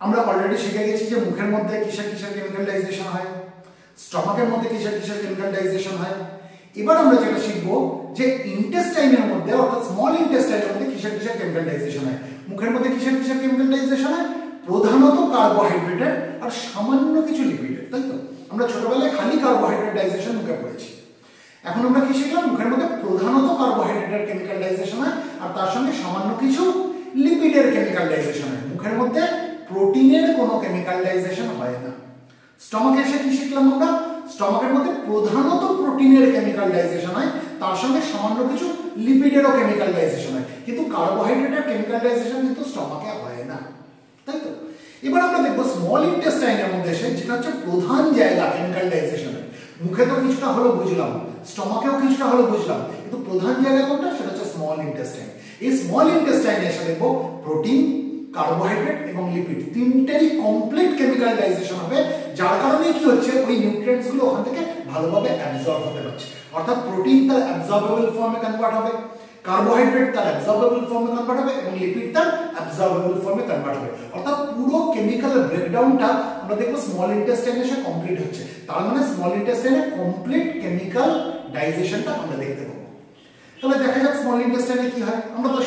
আমরা অলরেডি শিখে গেছি যে মুখের মধ্যে কিসের কিসের কেমিক্যাল ডাইজেশন হয়, স্টমাকের মধ্যে কিসের কিসের কেমিক্যাল ডাইজেশন হয়। এবার আমরা যেটা শিখবো যে ইন্টেস্টাইনের মধ্যে অর্থাৎ স্মল ইন্টেস্টাইনের মধ্যে কিসের কিসের কেমিক্যাল ডাইজেশন হয়। মুখের মধ্যে কিসের কিসের কেমিক্যাল ডাইজেশন হয়? প্রধানত কার্বোহাইড্রেটের আর সামান্য কিছু লিপিডের, তাই তো? আমরা ছোটবেলায় খালি কার্বোহাইড্রেট ডাইজেশন মুখে পড়েছি। এখন আমরা কি শিখলাম? মুখের মধ্যে প্রধানত কার্বোহাইড্রেটের কেমিক্যাল ডাইজেশন হয় আর তার সঙ্গে সামান্য কিছু লিপিডের কেমিক্যাল ডাইজেশন হয়। মুখের মধ্যে প্রোটিনের কোনো কেমিক্যাল ডাইজেশন হয় না। স্টমাকে এসে কি শিখলাম আমরা? স্টমাকের মধ্যে প্রধানত প্রোটিনের কেমিক্যাল ডাইজেশন হয়, তার সঙ্গে সামান্য কিছু লিপিডেরও কেমিক্যাল ডাইজেশন হয়, কিন্তু কার্বোহাইড্রেটের কেমিক্যাল ডাইজেশন কিন্তু স্টমাকে হয় না, তাই তো? এবার আমরা দেখবো স্মল ইন্টেস্টাইনের মধ্যে এসে যেটা হচ্ছে প্রধান জায়গা কেমিক্যাল ডাইজেশনের। মুখে তো কিছুটা হলো বুঝলাম, স্টমাকেও কিছুটা হলো বুঝলাম, কিন্তু প্রধান জায়গা কোনটা? সেটা হচ্ছে স্মল ইন্টেস্টাইন। এই স্মল ইন্টেস্টাইনে এসে দেখবো প্রোটিন, কার্বোহাইড্রেট এবং লিপিড তিনটেরই কমপ্লিট কেমিক্যাল ডাইজেশন হবে, যার কারণে কি হচ্ছে ওই নিউট্রিয়েন্টস গুলো ওখান থেকে ভালোভাবে অ্যাবজর্ব হতে পারছে। অর্থাৎ প্রোটিন তার অ্যাবজর্বেবল ফর্মে কনভার্ট হবে, কার্বোহাইড্রেট তার অ্যাবজর্বেবল ফর্মে কনভার্ট হবে এবং লিপিড তার অ্যাবজর্বেবল ফর্মে কনভার্ট হবে। অর্থাৎ পুরো কেমিক্যাল ব্রেকডাউনটা আমরা দেখব স্মল ইন্টেস্টাইনে এসে কমপ্লিট হচ্ছে। তার মানে স্মল ইন্টেস্টাইনে কমপ্লিট কেমিক্যাল ডাইজেশনটা আমরা দেখতে পাবো। তাহলে দেখা যাক স্মল ইন্টেস্টাইনে কি হয়। আমরা তো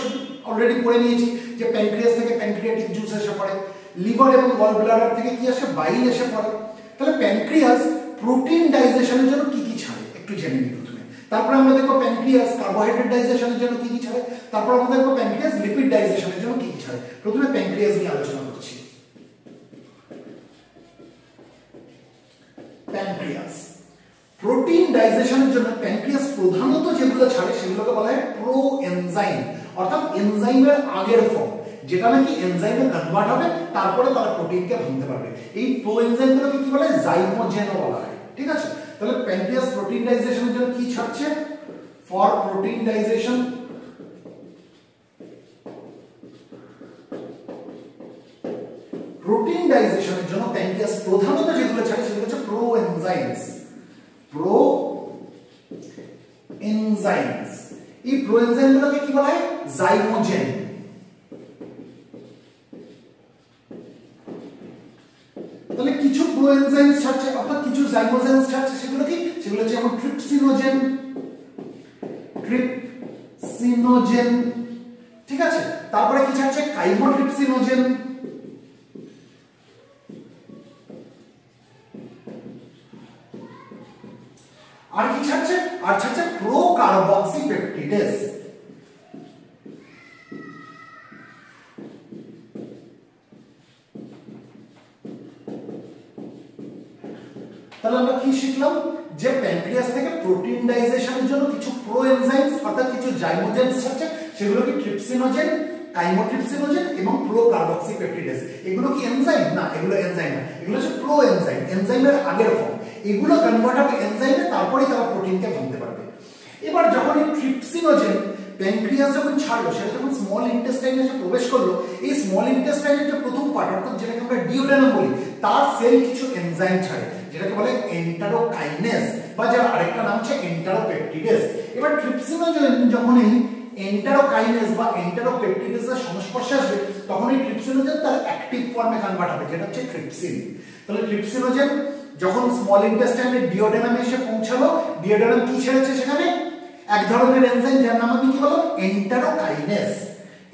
অলরেডি পড়ে নিয়েছি যে প্যানক্রিয়াস থেকে প্যানক্রিয়াটিক জুস এসে পড়ে, লিভার এবং গল ব্লাডার থেকে কি আসে? বাইল এসে পড়ে। তাহলে প্যানক্রিয়াস প্রোটিন ডাইজেশনের জন্য কি কি ছাড়ে একটু জেনে নিই প্রথমে। তারপর আমরা দেখব প্যানক্রিয়াস কার্বোহাইড্রেট ডাইজেশনের জন্য কি কি ছাড়ে, তারপর আমরা দেখব প্যানক্রিয়াস লিপিড ডাইজেশনের জন্য কি কি ছাড়ে। প্রথমে প্যানক্রিয়াস নিয়ে আলোচনা করছি। প্যানক্রিয়াস প্রোটিন ডাইজেশনের জন্য প্যানক্রিয়াস প্রধানত যেগুলো ছাড়ে সেগুলোকে বলা হয় প্রোএনজাইম, অর্থাৎ এনজাইমের আগের ফর্ম, যেটা নাকি এনজাইমে কনভার্ট হবে, তারপরে তারা প্রোটিনকে ভাঙতে পারবে। এই প্রোএনজাইমগুলোকে কি বলে? জাইমোজেনও বলা হয়, ঠিক আছে? তাহলে প্যানক্রিয়াস প্রোটিন ডাইজেশনের জন্য কি ছাড়ছে? ফর প্রোটিন ডাইজেশন প্রোটিন ডাইজেশনের জন্য প্যানক্রিয়াস প্রধানত যেগুলো ছাড়ে সেগুলো হচ্ছে প্রোএনজাইমস। প্রোএনজাইমস, এই প্রোএনজাইমগুলোকে কি বলা হয়? জাইমোজেন। তাহলে কিছু প্রোএনজাইমস ছাড়ছে অর্থাৎ কিছু জাইমোজেনস ছাড়ছে, সেগুলো কি? সেগুলো হচ্ছে যেমন ট্রিপসিনোজেন, ঠিক আছে? তারপরে কি ছাড়ছে? কাইমোট্রিপসিনোজেন, আর কি ছাড়ছে? আর ছাড়ছে প্রোকার্বক্সিপেপটিডেস। তাহলে আমরা কি শিখলাম? যে প্যানক্রিয়াস থেকে প্রোটিন ডাইজেশনের জন্য কিছু প্রোএনজাইমস অর্থাৎ কিছু জাইমোজেনস ছাড়ছে, সেগুলো কি? ট্রিপসিনোজেন, কাইমোট্রিপসিনোজেন এবং প্রোকার্বক্সিপেপটিডেস। এগুলো কি এনজাইম? না, এগুলো এনজাইম না, এগুলো হচ্ছে প্রোএনজাইম, এনজাইমের আগের ফর্ম। এগুলো কনভার্ট হবে এনজাইমে, তারপরেই তারা প্রোটিনকে ভাঙতে পারবে। এবার যখন এই ট্রিপসিনোজেন প্যানক্রিয়াস যখন ছাড়লো, সেটা যখন স্মল ইন্টেস্টাইনে এসে প্রবেশ করলো, এই স্মল ইন্টেস্টাইনের যে প্রথম পার্ট অর্থাৎ যেটাকে আমরা ডিওডেনাম বলি, তার সেল কিছু এনজাইম ছাড়ে, যেটাকে বলে এন্টারোকাইনেজ বা যার আরেকটা নাম হচ্ছে এন্টারোপেপটিডেস। এবার ট্রিপসিনোজেন যখন এই এন্টারোকাইনেজ বা এন্টারোপেপটিডেসের সংস্পর্শে আসবে, তখন এই ট্রিপসিনোজেন তার অ্যাক্টিভ ফর্মে কনভার্ট হবে, যেটা হচ্ছে ট্রিপসিন। তাহলে ট্রিপসিনোজেন যখন স্মল ইন্টেস্টাইনের ডিওডেনামে এসে পৌঁছালো, ডিওডেনাম কি ছেড়েছে? সেখানে এক ধরনের এনজাইম যার নাম আমি কি বললাম? এন্টারোকাইনেজ।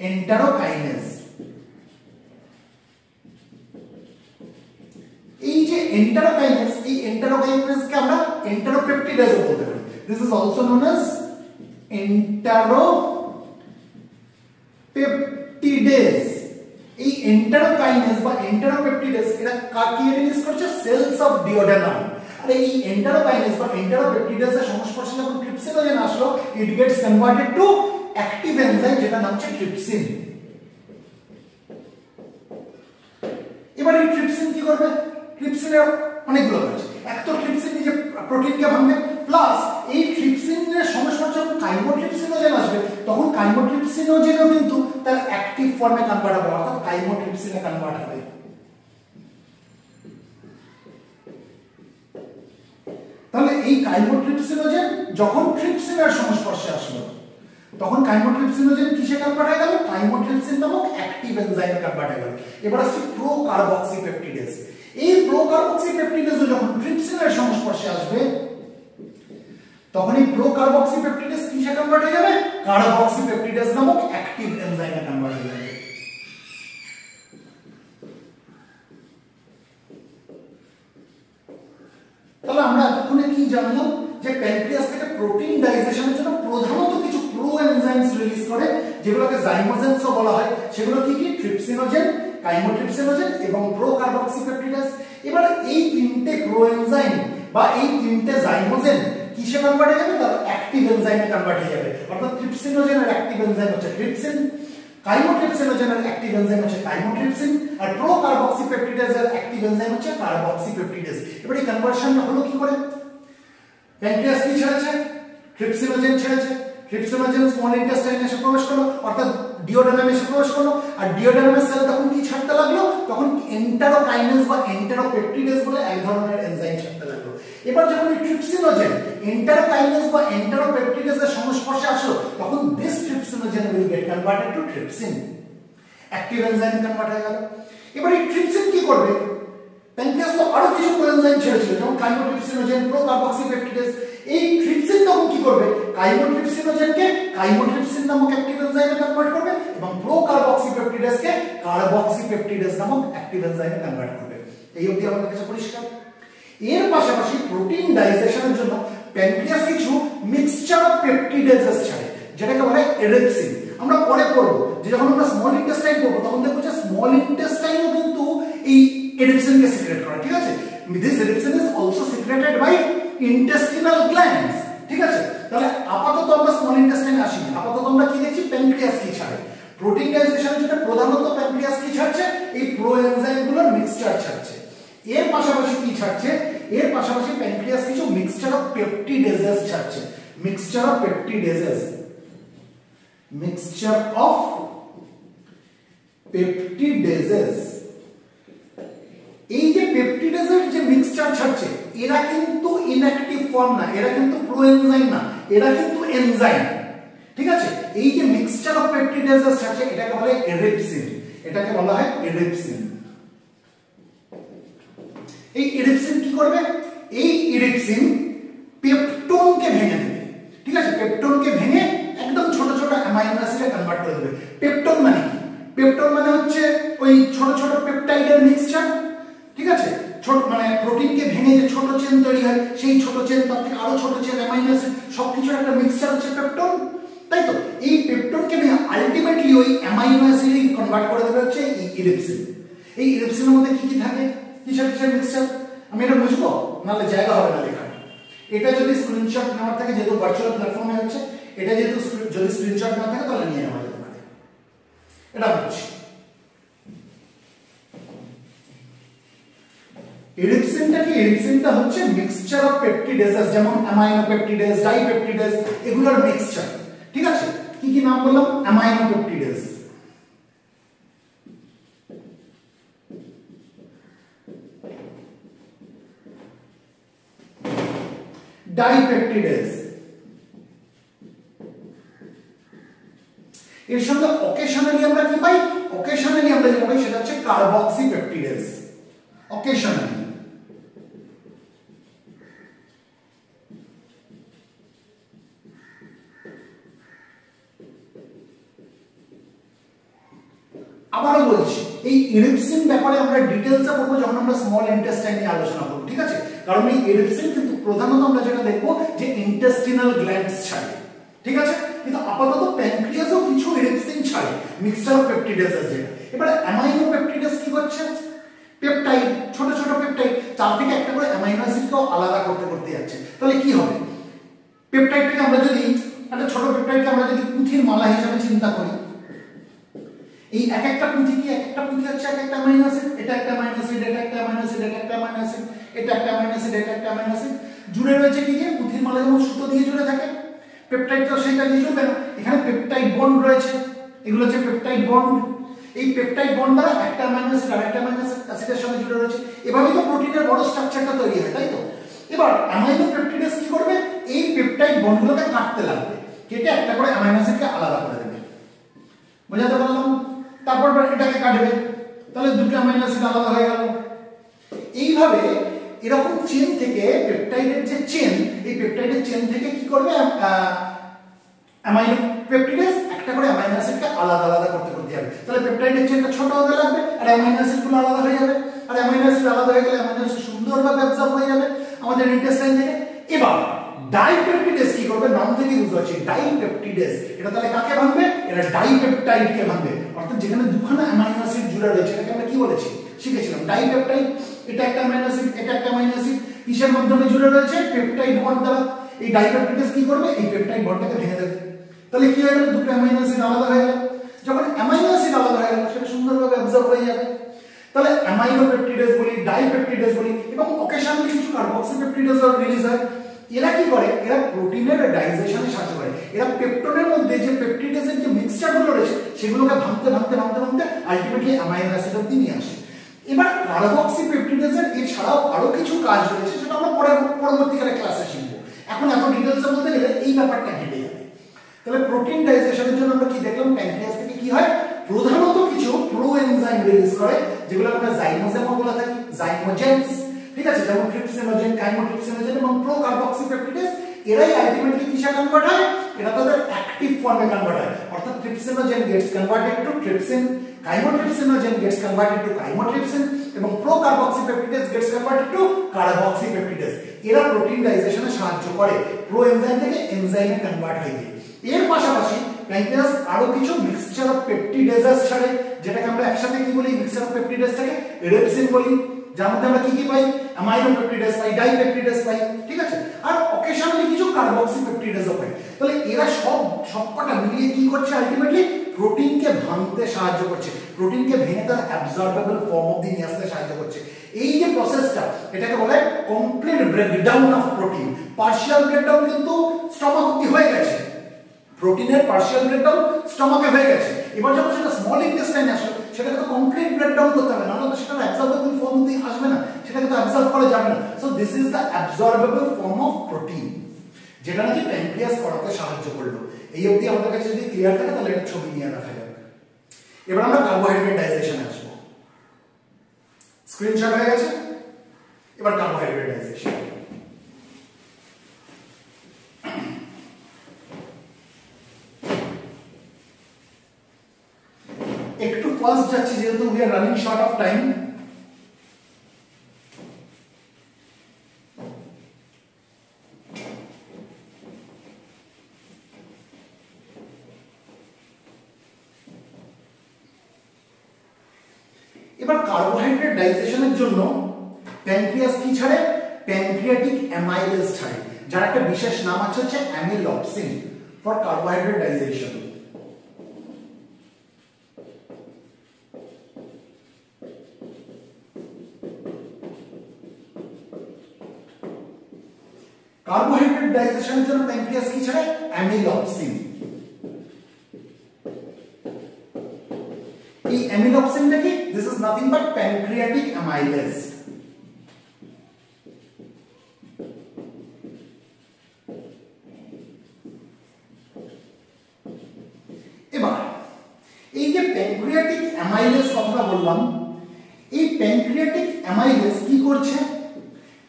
এন্টারোকাইনেজ, এই যে এন্টারোকাইনেজ, এই এন্টারোকাইনেজকে আমরা এন্টারোপেপটিডেসও বলতে পারি। This is also known as enteropeptidase. এই এন্টারোকাইনেজ বা এন্টারোপেপটিডেস এরা কাকে রিলিজ করছে? Sales of duodenum. আর এই এন্টারোকাইনেজ বা এন্টারোপেপটিডেস এর সংস্পর্শে যখন ট্রিপসিনোজেন আসলো, it gets converted to active enzyme, যেটা নাম হচ্ছে ট্রিপসিন। এবার এই ট্রিপসিন কি করবে? ট্রিপসিনের অনেকগুলো কাজ। এক তো ট্রিপসিন নিজে প্রোটিনকে ভাঙবে, প্লাস এই ট্রিপসিনের সংস্পর্শে যখন কাইমোট্রিপসিনোজেন আসবে, তখন কাইমোট্রিপসিনোজেনও কিন্তু তার অ্যাক্টিভ ফর্মে কনভার্ট হবে, অর্থাৎ কাইমোট্রিপসিনে কনভার্ট হবে। তাহলে এই কাইমোট্রিপসিনোজেন যখন ট্রিপসিনের সংস্পর্শে আসলো, তখন কাইমোট্রিপসিনোজেন কিসে কনভার্ট হয়ে গেল? কাইমোট্রিপসিন নামক অ্যাক্টিভ এনজাইমে কনভার্ট হয়ে গেল। এবার আসছে প্রোকার্বক্সিপেপটিডেজ। এই প্রোকার্বক্সিপেপটিডেজ যখন ট্রিপসিনের সংস্পর্শে আসবে তখন এই প্রোকার্বক্সিপেপটিডেজ কিসে কনভার্ট হয়ে যাবে? কার্বক্সিপেপটিডেজ নামক অ্যাক্টিভ এনজাইমে কনভার্ট হয়ে যাবে। তাহলে আমরা এতক্ষণে কি জানলাম? যে প্যানক্রিয়াস থেকে প্রোটিন ডাইজেশনের জন্য প্রধানত কিছু প্রো এনজাইমস রিলিজ করে, যেগুলোকে জাইমোজেনসও বলা হয়। সেগুলো কি কি? ট্রিপসিনোজেন, কাইমোট্রিপসিনোজেন এবং প্রোকার্বক্সিপেপটিডেজ। এবার এই তিনটে প্রো এনজাইম বা এই তিনটে জাইমোজেন কিসে কনভার্ট হয়ে যাবে? তার অ্যাক্টিভ এনজাইমে কনভার্ট হয়ে যাবে। অর্থাৎ ট্রিপসিনোজেনের অ্যাক্টিভ এনজাইম হচ্ছে ট্রিপসিন, কাইমোট্রিপসিনোজেনের অ্যাক্টিভ এনজাইম হচ্ছে কাইমোট্রিপসিন, আর প্রোকার্বক্সিপেপটিডেজের অ্যাক্টিভ এনজাইম হচ্ছে কার্বক্সিপেপটিডেজ। এবার এই কনভার্সনটা হলো কি করে? প্যানক্রিয়াস কি ছেড়েছে? ট্রিপসিনোজেন ছেড়েছে। ট্রিপসিনোজেন স্মল ইন্টেস্টাইনে এসে প্রবেশ করলো, অর্থাৎ ডিওডেনামে এসে প্রবেশ করলো। আর ডিওডেনামের সেল তখন কি ছাড়তে লাগলো? তখন এন্টারোকাইনেজ বা এন্টারোপেপটিডেজ বলে এক ধরনের এনজাইম ছাড়তে লাগলো। এবার যখন এই ট্রিপসিনোজেন এন্টারোকাইনেজ বা এন্টারোপেপটিডেজের সংস্পর্শে আসলো, তখন this trypsinogen will get converted to trypsin, active enzyme convert হয়ে গেল। এবার এই ট্রিপসিন কি করবে? প্যানক্রিয়াস তো আরো কিছু কোএনজাইম ছেড়েছিল, যেমন কাইমোট্রিপসিনোজেন, প্রোকার্বক্সিপেপটিডেজ। এই ট্রিপসিন তখন কি করবে? কাইমোট্রিপসিনোজেনকে কাইমোট্রিপসিন নামক অ্যাক্টিভ এনজাইমে কনভার্ট করবে এবং প্রোকার্বক্সিপেপটিডেজকে কার্বক্সিপেপটিডেজ নামক অ্যাক্টিভ এনজাইমে কনভার্ট করবে। এই অবধি আমাদের কাছে পরিষ্কার। এর পাশাপাশি প্রোটিন ডাইজেশনের জন্য প্যানক্রিয়াস কিছু মিক্সচার অফ পেপটিডেজেস ছাড়ে, যেটাকে বলা হয় এরিপসিন। আমরা পরে পড়ব যে যখন আমরা স্মল ইন্টেস্টাইন পড়বো তখন দেখবো যে স্মল ইন্টেস্টাইনও কিন্তু এই এরিপসিন কে সিক্রেট করে। ঠিক আছে? This erepsin is also secreted by intestinal glands. ঠিক আছে? তাহলে আপাতত আমরা স্মল ইন্টেস্টাইনে আসি। আপাতত আমরা কি দেখছি? প্যানক্রিয়াস কি ছাড়ে। প্রোটিন ডাইজেশনের জন্য প্রধানত প্যানক্রিয়াস কি ছাড়ছে? এই প্রো এনজাইমগুলোর মিক্সচার ছাড়ছে। এর পাশাপাশি কি ছাড়ছে? এর পাশাপাশি প্যানক্রিয়াস কিছু মিক্সচার অফ পেপটিডেজেস ছাড়ছে। Mixture of peptidases, mixture of peptidases. এই যে পেপটিডেজের যে মিক্সচার ছাড়ছে, এরা কিন্তু ইনঅ্যাক্টিভ ফর্ম না, এরা কিন্তু প্রোএনজাইম না, এরা কিন্তু এনজাইম। ঠিক আছে? এই যে মিক্সচার অফ পেপটিডেজেস ছাড়ছে, এটাকে বলা হয় এরিপসিন। এটাকে বলা হয় এরিপসিন। এই এরিপসিন কি করবে? এই এরিপসিন পেপটোনকে ভেঙে দেবে। ঠিক আছে? পেপটোনকে ভেঙে একদম ছোট ছোট অ্যামাইনো অ্যাসিডে কনভার্ট করে দেবে। পেপটোন মানে কি? পেপটোন মানে হচ্ছে ওই ছোট ছোট পেপটাইডের মিক্সচার। ঠিক আছে? ছোট মানে প্রোটিনকে ভেঙে যে ছোট চেন তৈরি হয়, সেই ছোট চেন, তার থেকে আরো ছোট চেন, অ্যামাইনো অ্যাসিড, সবকিছুর একটা মিক্সচার হচ্ছে পেপটোন। তাই তো? এই পেপটোনকে ভেঙে আলটিমেটলি ওই অ্যামাইনো অ্যাসিডে কনভার্ট করে দেবে হচ্ছে এই এরিপসিন। এই এরিপসিনের মধ্যে কি কি থাকে? কিসের কিসের মিক্সচার? আমি এটা বুঝবো, নাহলে জায়গা হবে না লেখা। এটা যদি স্ক্রিনশট নেওয়ার থাকে, যেহেতু ভার্চুয়াল প্ল্যাটফর্মে হচ্ছে, এটা যেহেতু যদি স্ক্রিনশট না থাকে তাহলে নিয়ে নেওয়া যেতে পারে। এটা বুঝছি। এরিপসিনটা কি? এরিপসিনটা হচ্ছে মিক্সচার অফ পেপটিডেজেস, যেমন অ্যামাইনো পেপটিডেজ, ডাইপেপটিডেজ, এগুলোর মিক্সচার। ঠিক আছে? কি কি নাম বললাম? অ্যামাইনো পেপটিডেজ, ডাইপেপটিডেজ, এর সঙ্গে অকেশনালি আমরা কি পাই? অকেশনালি আমরা যেটা পাই সেটা হচ্ছে কার্বক্সিপেপটিডেজ। অকেশনালি। আবারও বলছি, এই এরিপসিন ব্যাপারে আমরা ডিটেইলসে পড়বো যখন আমরা স্মল ইন্টেস্টাইন নিয়ে আলোচনা করব। ঠিক আছে? কারণ এই এরিপসিন কিন্তু প্রধানত আমরা যেটা দেখবো যে ইন্টেস্টিনাল গ্ল্যান্ডস ছাড়ে। ঠিক আছে? কিন্তু আপাতত প্যানক্রিয়াসও কিছু এরিপসিন ছাড়ে, মিক্সচার অফ পেপটিডেজেস যেটা। এবার অ্যামাইনো পেপটিডেজ কি করছে? পেপটাইড, ছোট ছোট পেপটাইড, তার থেকে একটা করে অ্যামাইনো অ্যাসিডকেও আলাদা করতে করতে যাচ্ছে। তাহলে কি হবে? পেপটাইডটাকে আমরা যদি একটা ছোট পেপটাইডকে আমরা যদি পুঁথির মালা হিসেবে চিন্তা করি, এই এক একটা পুঁথি কি? এক একটা পুঁথি হচ্ছে এক একটা অ্যামাইনো অ্যাসিড। এটা একটা অ্যামাইনো অ্যাসিড, এটা একটা অ্যামাইনো অ্যাসিড, এটা একটা অ্যামাইনো অ্যাসিড, এটা একটা অ্যামাইনো অ্যাসিড, এটা একটা অ্যামাইনো অ্যাসিড। জুড়ে রয়েছে কি দিয়ে? পুঁথির মালা যেমন সুতো দিয়ে জুড়ে থাকে, পেপটাইড তো সেটা দিয়ে জুড়বে না। এখানে পেপটাইড বন্ড রয়েছে, এগুলো হচ্ছে পেপটাইড বন্ড। এই পেপটাইড বন্ড দ্বারা একটা অ্যামাইনো অ্যাসিড আরেকটা অ্যামাইনো অ্যাসিডের সঙ্গে জুড়ে রয়েছে। এভাবেই তো প্রোটিনের বড় স্ট্রাকচারটা তৈরি হয়, তাই তো? এবার অ্যামাইনো পেপটিডেজ কি করবে? এই পেপটাইড বন্ডগুলোকে কাটতে লাগবে। কেটে একটা করে অ্যামাইনো অ্যাসিডকে আলাদা করে দেবে। বোঝাতে পারলাম? তারপর এটাকে কাটবে, তাহলে দুটো অ্যামাইনো অ্যাসিড আলাদা হয়ে গেল। এইভাবে এরকম চেন থেকে পেপটাইডের যে চেন, এই পেপটাইডের চেন থেকে কি করবে, অ্যামাইনো পেপটিডেজ একটা করে অ্যামাইনো অ্যাসিডকে আলাদা আলাদা করতে করতে যাবে। তাহলে পেপটাইডের চেনটা ছোট হতে লাগবে আর অ্যামাইনো অ্যাসিডগুলো আলাদা হয়ে যাবে। আর অ্যামাইনো অ্যাসিড আলাদা হয়ে গেলে অ্যামাইনো অ্যাসিড সুন্দরভাবে অ্যাবজর্ব হয়ে যাবে আমাদের ইন্টেস্টাইন থেকে। এবার ডাইপেপটিডেজ কি করবে, নাম থেকে বুঝতে পারছি ডাইপেপটিডেজ, এটা তাহলে কাকে ভাঙবে, এটা ডাইপেপটাইডকে ভাঙবে। অর্থাৎ যেখানে দুখানা অ্যামাইনো অ্যাসিড জুড়ে রয়েছে এটাকে আমরা কি বলেছি, শিখেছিলাম ডাইপেপটাইড। এটা একটা অ্যামাইনো অ্যাসিড, এটা একটা অ্যামাইনো অ্যাসিড, কিসের মাধ্যমে জুড়ে রয়েছে, পেপটাইড বন্ড দ্বারা। এই ডাইপেপটিডেজ কি করবে, এই পেপটাইড বন্ডটাকে ভেঙে দেবে। তাহলে কি হয়ে গেল, দুটো অ্যামাইনো অ্যাসিড আলাদা হয়ে গেল। যখন অ্যামাইনো অ্যাসিড আলাদা হয়ে গেল সেটা সুন্দরভাবে অ্যাবজর্ব হয়ে যাবে। তাহলে অ্যামাইনো পেপটিডেজ বলি, ডাইপেপটিডেজ বলি, এবং অকেশনালি কিছু কার্বক্সিপেপটিডেজও রিলিজ হয়। এরা কি করে, এরা প্রোটিনের ডাইজেশনে সাহায্য করে। এরা পেপটোনের মধ্যে যে পেপটিডেজের যে মিক্সচারগুলো রয়েছে সেগুলোকে ভাঙতে ভাঙতে ভাঙতে ভাঙতে আলটিমেটলি অ্যামাইনো অ্যাসিড অবধি নিয়ে আসে। এবার কার্বক্সিপেপটিডেজের এছাড়াও আরো কিছু কাজ রয়েছে সেটা আমরা পরবর্তীকালে ক্লাসে শিখবো। এখন এত ডিটেইলসে বলতে গেলে এই ব্যাপারটা ঘেটে যাবে। তাহলে প্রোটিন ডাইজেশনের জন্য আমরা কি দেখলাম, প্যানক্রিয়াস থেকে কি হয়, প্রধানত কিছু প্রোএনজাইম রিলিজ করে যেগুলো আমরা জাইমোজেম বলে থাকি, জাইমোজেন্স, ঠিক আছে, যেমন ট্রিপসিনোজেন, কাইমোট্রিপসিনোজেন এবং প্রোকার্বক্সিপেপটিডেজ। এরাই আলটিমেটলি কিসে কনভার্ট হয়, এরা তাদের অ্যাক্টিভ ফর্মে কনভার্ট হয়। অর্থাৎ trypsinogen gets converted to trypsin, chymotrypsinogen gets converted to chymotrypsin এবং procarboxypeptidase gets converted to carboxypeptidase. এরা প্রোটিন ডাইজেশনে সাহায্য করে, প্রোএনজাইম থেকে এনজাইমে কনভার্ট হয়ে যায়। এর পাশাপাশি প্যানক্রিয়াস আরো কিছু মিক্সচার অফ পেপটিডেজেস ছাড়ে, যেটাকে আমরা একসাথে কি বলি, মিক্সচার অফ পেপটিডেজটাকে রেপসিন বলি। যার মধ্যে আমরা কি কি পাই, অ্যামাইনো পেপটিডেজ পাই, ডাইপেপটিডেজ পাই, ঠিক আছে, আর অকেশনালি কিছু কার্বক্সিপেপটিডেজও পাই। তাহলে এরা সবকটা মিলিয়ে কি করছে, আলটিমেটলি প্রোটিনকে ভাঙতে সাহায্য করছে, প্রোটিনকে ভেঙে তার অ্যাবজর্বেবল ফর্ম অবধি নিয়ে আসতে সাহায্য করছে। এই যে প্রসেসটা, এটাকে বলে complete breakdown of protein. Partial breakdown কিন্তু স্টমাক অবধি হয়ে গেছে, প্রোটিনের পার্শিয়াল ব্রেকডাউন স্টমাকে হয়ে গেছে। এবার যখন সেটা স্মল ইন্টেস্টাইনে আসে সেটাকে তো কমপ্লিট ব্রেকডাউন করতে হবে, নাহলে তো সেটা অ্যাবজর্বেবল ফর্ম অবধি আসবে না, সেটাকে তো অ্যাবজর্ব করা যাবে না। So this is the absorbable form of protein, যেটা নাকি প্যানক্রিয়াস করাতে সাহায্য করলো। এই অবধি আমাদের কাছে যদি ক্লিয়ার থাকে তাহলে একটা ছবি নিয়ে রাখা যাবে। এবার আমরা কার্বোহাইড্রেট ডাইজেশনে আসবো। স্ক্রিনশট হয়ে গেছে, এবার কার্বোহাইড্রেট ডাইজেশন। একটু ফাস্ট যাচ্ছি যেহেতু we are running short of time. এবার কার্বোহাইড্রেট ডাইজেশনের জন্য প্যানক্রিয়াস কি ছাড়ে, প্যানক্রিয়াটিক অ্যামাইলেজ ছাড়ে, যার একটা বিশেষ নাম আছে হচ্ছে অ্যামিলপসিন ফর কার্বোহাইড্রেট ডাইজেশন। কার্বোহাইড্রেট ডাইজেশনের জন্য প্যানক্রিয়াস কি ছাড়ে, অ্যামিলপসিন। এই অ্যামিলপসিনটা কি, this is nothing but pancreatic amylase. এবার এই যে প্যানক্রিয়াটিক অ্যামাইলেজ কথাটা বললাম, এই প্যানক্রিয়াটিক অ্যামাইলেজ কি করছে,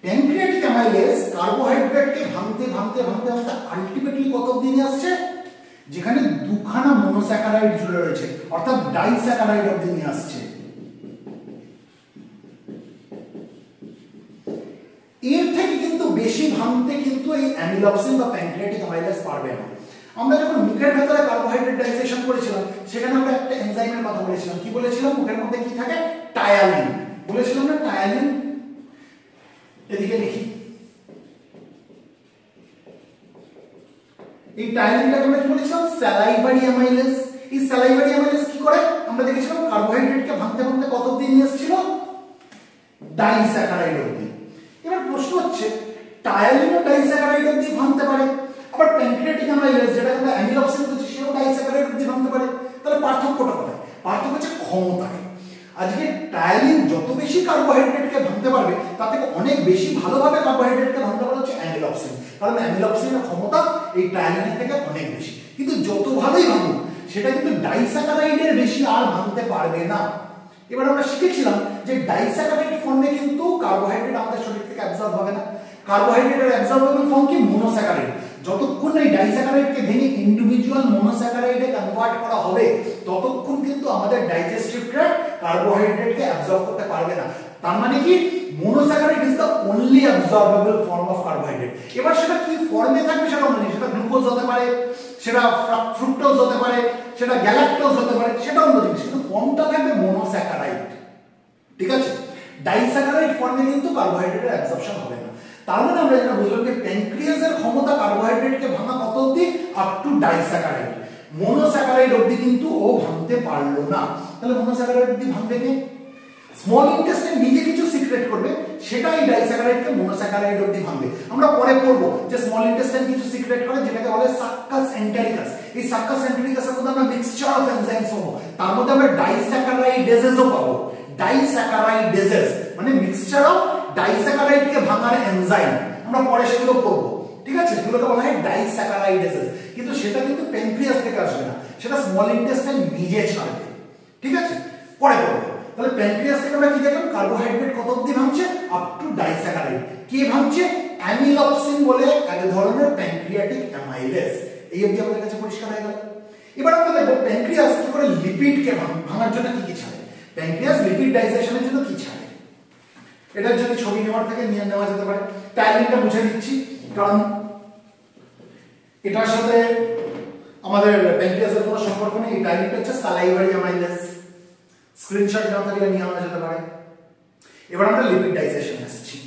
প্যানক্রিয়াটিক অ্যামাইলেজ কার্বোহাইড্রেটকে ভাঙতে ভাঙতে ভাঙতে ভাঙতে আলটিমেটলি কত অবধি নিয়ে আসছে, যেখানে দুখানা মনোস্যাকারাইড জুড়ে রয়েছে, অর্থাৎ ডাইস্যাকারাইড অবধি নিয়ে আসছে। এর থেকে কিন্তু বেশি ভাঙতে কিন্তু এই অ্যামিলপসিন বা প্যানক্রিয়াটিক অ্যামাইলেজ পারবে না। আমরা যখন মুখের ভেতরে কার্বোহাইড্রেট ডাইজেশন করেছিলাম সেখানে আমরা একটা এনজাইমের কথা বলেছিলাম। কি বলেছিলাম, মুখের মধ্যে কি থাকে, টায়ালিন বলেছিলাম না, টায়ালিন। এদিকে লিখি, এই টায়ালিনটাকে আমরা কি বলেছিলাম, স্যালাইভারি অ্যামাইলেজ। এই স্যালাইভারি অ্যামাইলেজ কি করে, আমরা দেখেছিলাম কার্বোহাইড্রেটকে ভাঙতে ভাঙতে কত অবধি নিয়ে এসেছিল, ডাইস্যাকারাইড অবধি। এবার প্রশ্ন হচ্ছে, টায়ালিন ও ডাইস্যাকারাইড অবধি ভাঙতে পারে, আবার প্যানক্রিয়াটিক অ্যামাইলেজ যেটা আমরা অ্যামিলপসিন বলছি সেও ডাইস্যাকারাইড অবধি ভাঙতে পারে। তাহলে পার্থক্যটা কোথায়, পার্থক্য হচ্ছে ক্ষমতায়। আজকে টায়ালিন যত বেশি কার্বোহাইড্রেটকে ভাঙতে পারবে তার থেকে অনেক বেশি ভালোভাবে কার্বোহাইড্রেটকে ভাঙতে পারে হচ্ছে অ্যামিলপসিন, কারণ অ্যামিলপসিনের ক্ষমতা এই টায়ালিনের থেকে অনেক বেশি। কিন্তু যত ভালোই ভাঙুক সেটা কিন্তু ডাইস্যাকারাইডের বেশি আর ভাঙতে পারবে না। এবার আমরা শিখেছিলাম যে ডাইস্যাকারাইড ফর্মে কিন্তু কার্বোহাইড্রেট আমাদের শরীর থেকে অ্যাবজর্ব হবে না। কার্বোহাইড্রেটের অ্যাবজর্বেবল ফর্ম কি? মনোস্যাকারাইড। যতক্ষণ এই ডাইস্যাকারাইডকে ভেঙে ইন্ডিভিজুয়াল মনোস্যাকারাইডে কনভার্ট করা হবে ততক্ষণ কিন্তু আমাদের ডাইজেস্টিভ ট্র্যাক্ট কার্বোহাইড্রেটকে অ্যাবজর্ব করতে পারবে না। তার মানে কি? Monosaccharide is the only absorbable form of carbohydrate. এবার সেটা কি ফর্মে থাকবে সেটা আমরা জানি, সেটা গ্লুকোজ হতে পারে, সেটা ফ্রুক্টোজ হতে পারে, সেটা গ্যালাক্টোজ হতে পারে, সেটা অন্য জিনিস, কিন্তু ফর্মটা থাকবে মনোস্যাকারাইড। ঠিক আছে? ডাইস্যাকারাইড ফর্মে কিন্তু কার্বোহাইড্রেটের অ্যাবজর্পশন হবে না। তার মানে আমরা যেটা বুঝলাম যে প্যানক্রিয়াসের ক্ষমতা কার্বোহাইড্রেটকে ভাঙা কত অবধি? Up to disaccharide. মনোস্যাকারাইড অবধি কিন্তু ও ভাঙতে পারলো না। তাহলে মনোস্যাকারাইড অবধি ভাঙবে কে? স্মল ইন্টেস্টাইন নিজে কিছু সিক্রেট করবে, সেটাই ডাইস্যাকারাইডকে মনোস্যাকারাইড অবধি ভাঙবে। আমরা পরে পড়বো যে স্মল ইন্টেস্টাইন কিছু সিক্রেট করে যেটাকে বলে সাক্কাস এন্টেরিকাস। এই সাক্কাস এন্টেরিকাসের মধ্যে আমরা মিক্সচার অফ এনজাইমস পাবো, তার মধ্যে আমরা ডাইস্যাকারাইডেজেসও পাবো। ডাইস্যাকারাইডেজেস মানে মিক্সচার অফ ডাইস্যাকারাইডকে ভাঙার এনজাইম, আমরা পরে সেগুলো পড়বো। ঠিক আছে? এগুলোকে বলা হয় ডাইস্যাকারাইডেজেস, কিন্তু সেটা কিন্তু প্যানক্রিয়াস থেকে আসবে না, সেটা স্মল ইন্টেস্টাইন নিজে ছাড়বে। ঠিক আছে? পরে পড়বো। তাহলে প্যানক্রিয়াস থেকে আমরা কি দেখলাম? কার্বোহাইড্রেট কত অবধি ভাঙছে? Up to disaccharide. কে ভাঙছে? অ্যামিলপসিন বলে এক ধরনের প্যানক্রিয়াটিক অ্যামাইলেজ। এই অবধি আমাদের কাছে পরিষ্কার হয়ে গেল। এবার আমরা দেখবো প্যানক্রিয়াস কি করে লিপিডকে ভাঙার জন্য কি কি ছাড়ে। প্যানক্রিয়াস লিপিড ডাইজেশনের জন্য কি ছাড়ে, এটার জন্য ছবি নেওয়ার থেকে নিয়ে নেওয়া যেতে পারে। টায়ালিনটা মুছে দিচ্ছি কারণ এটার সাথে আমাদের প্যানক্রিয়াসের কোনো সম্পর্ক নেই। এই টায়ালিনটা হচ্ছে সালাইভারি অ্যামাইলেজ, স্ক্রিনশট নেওয়া থাকলে নিয়ে আনা যেতে পারে। এবার আমরা লিপিড ডাইজেশন আসছি।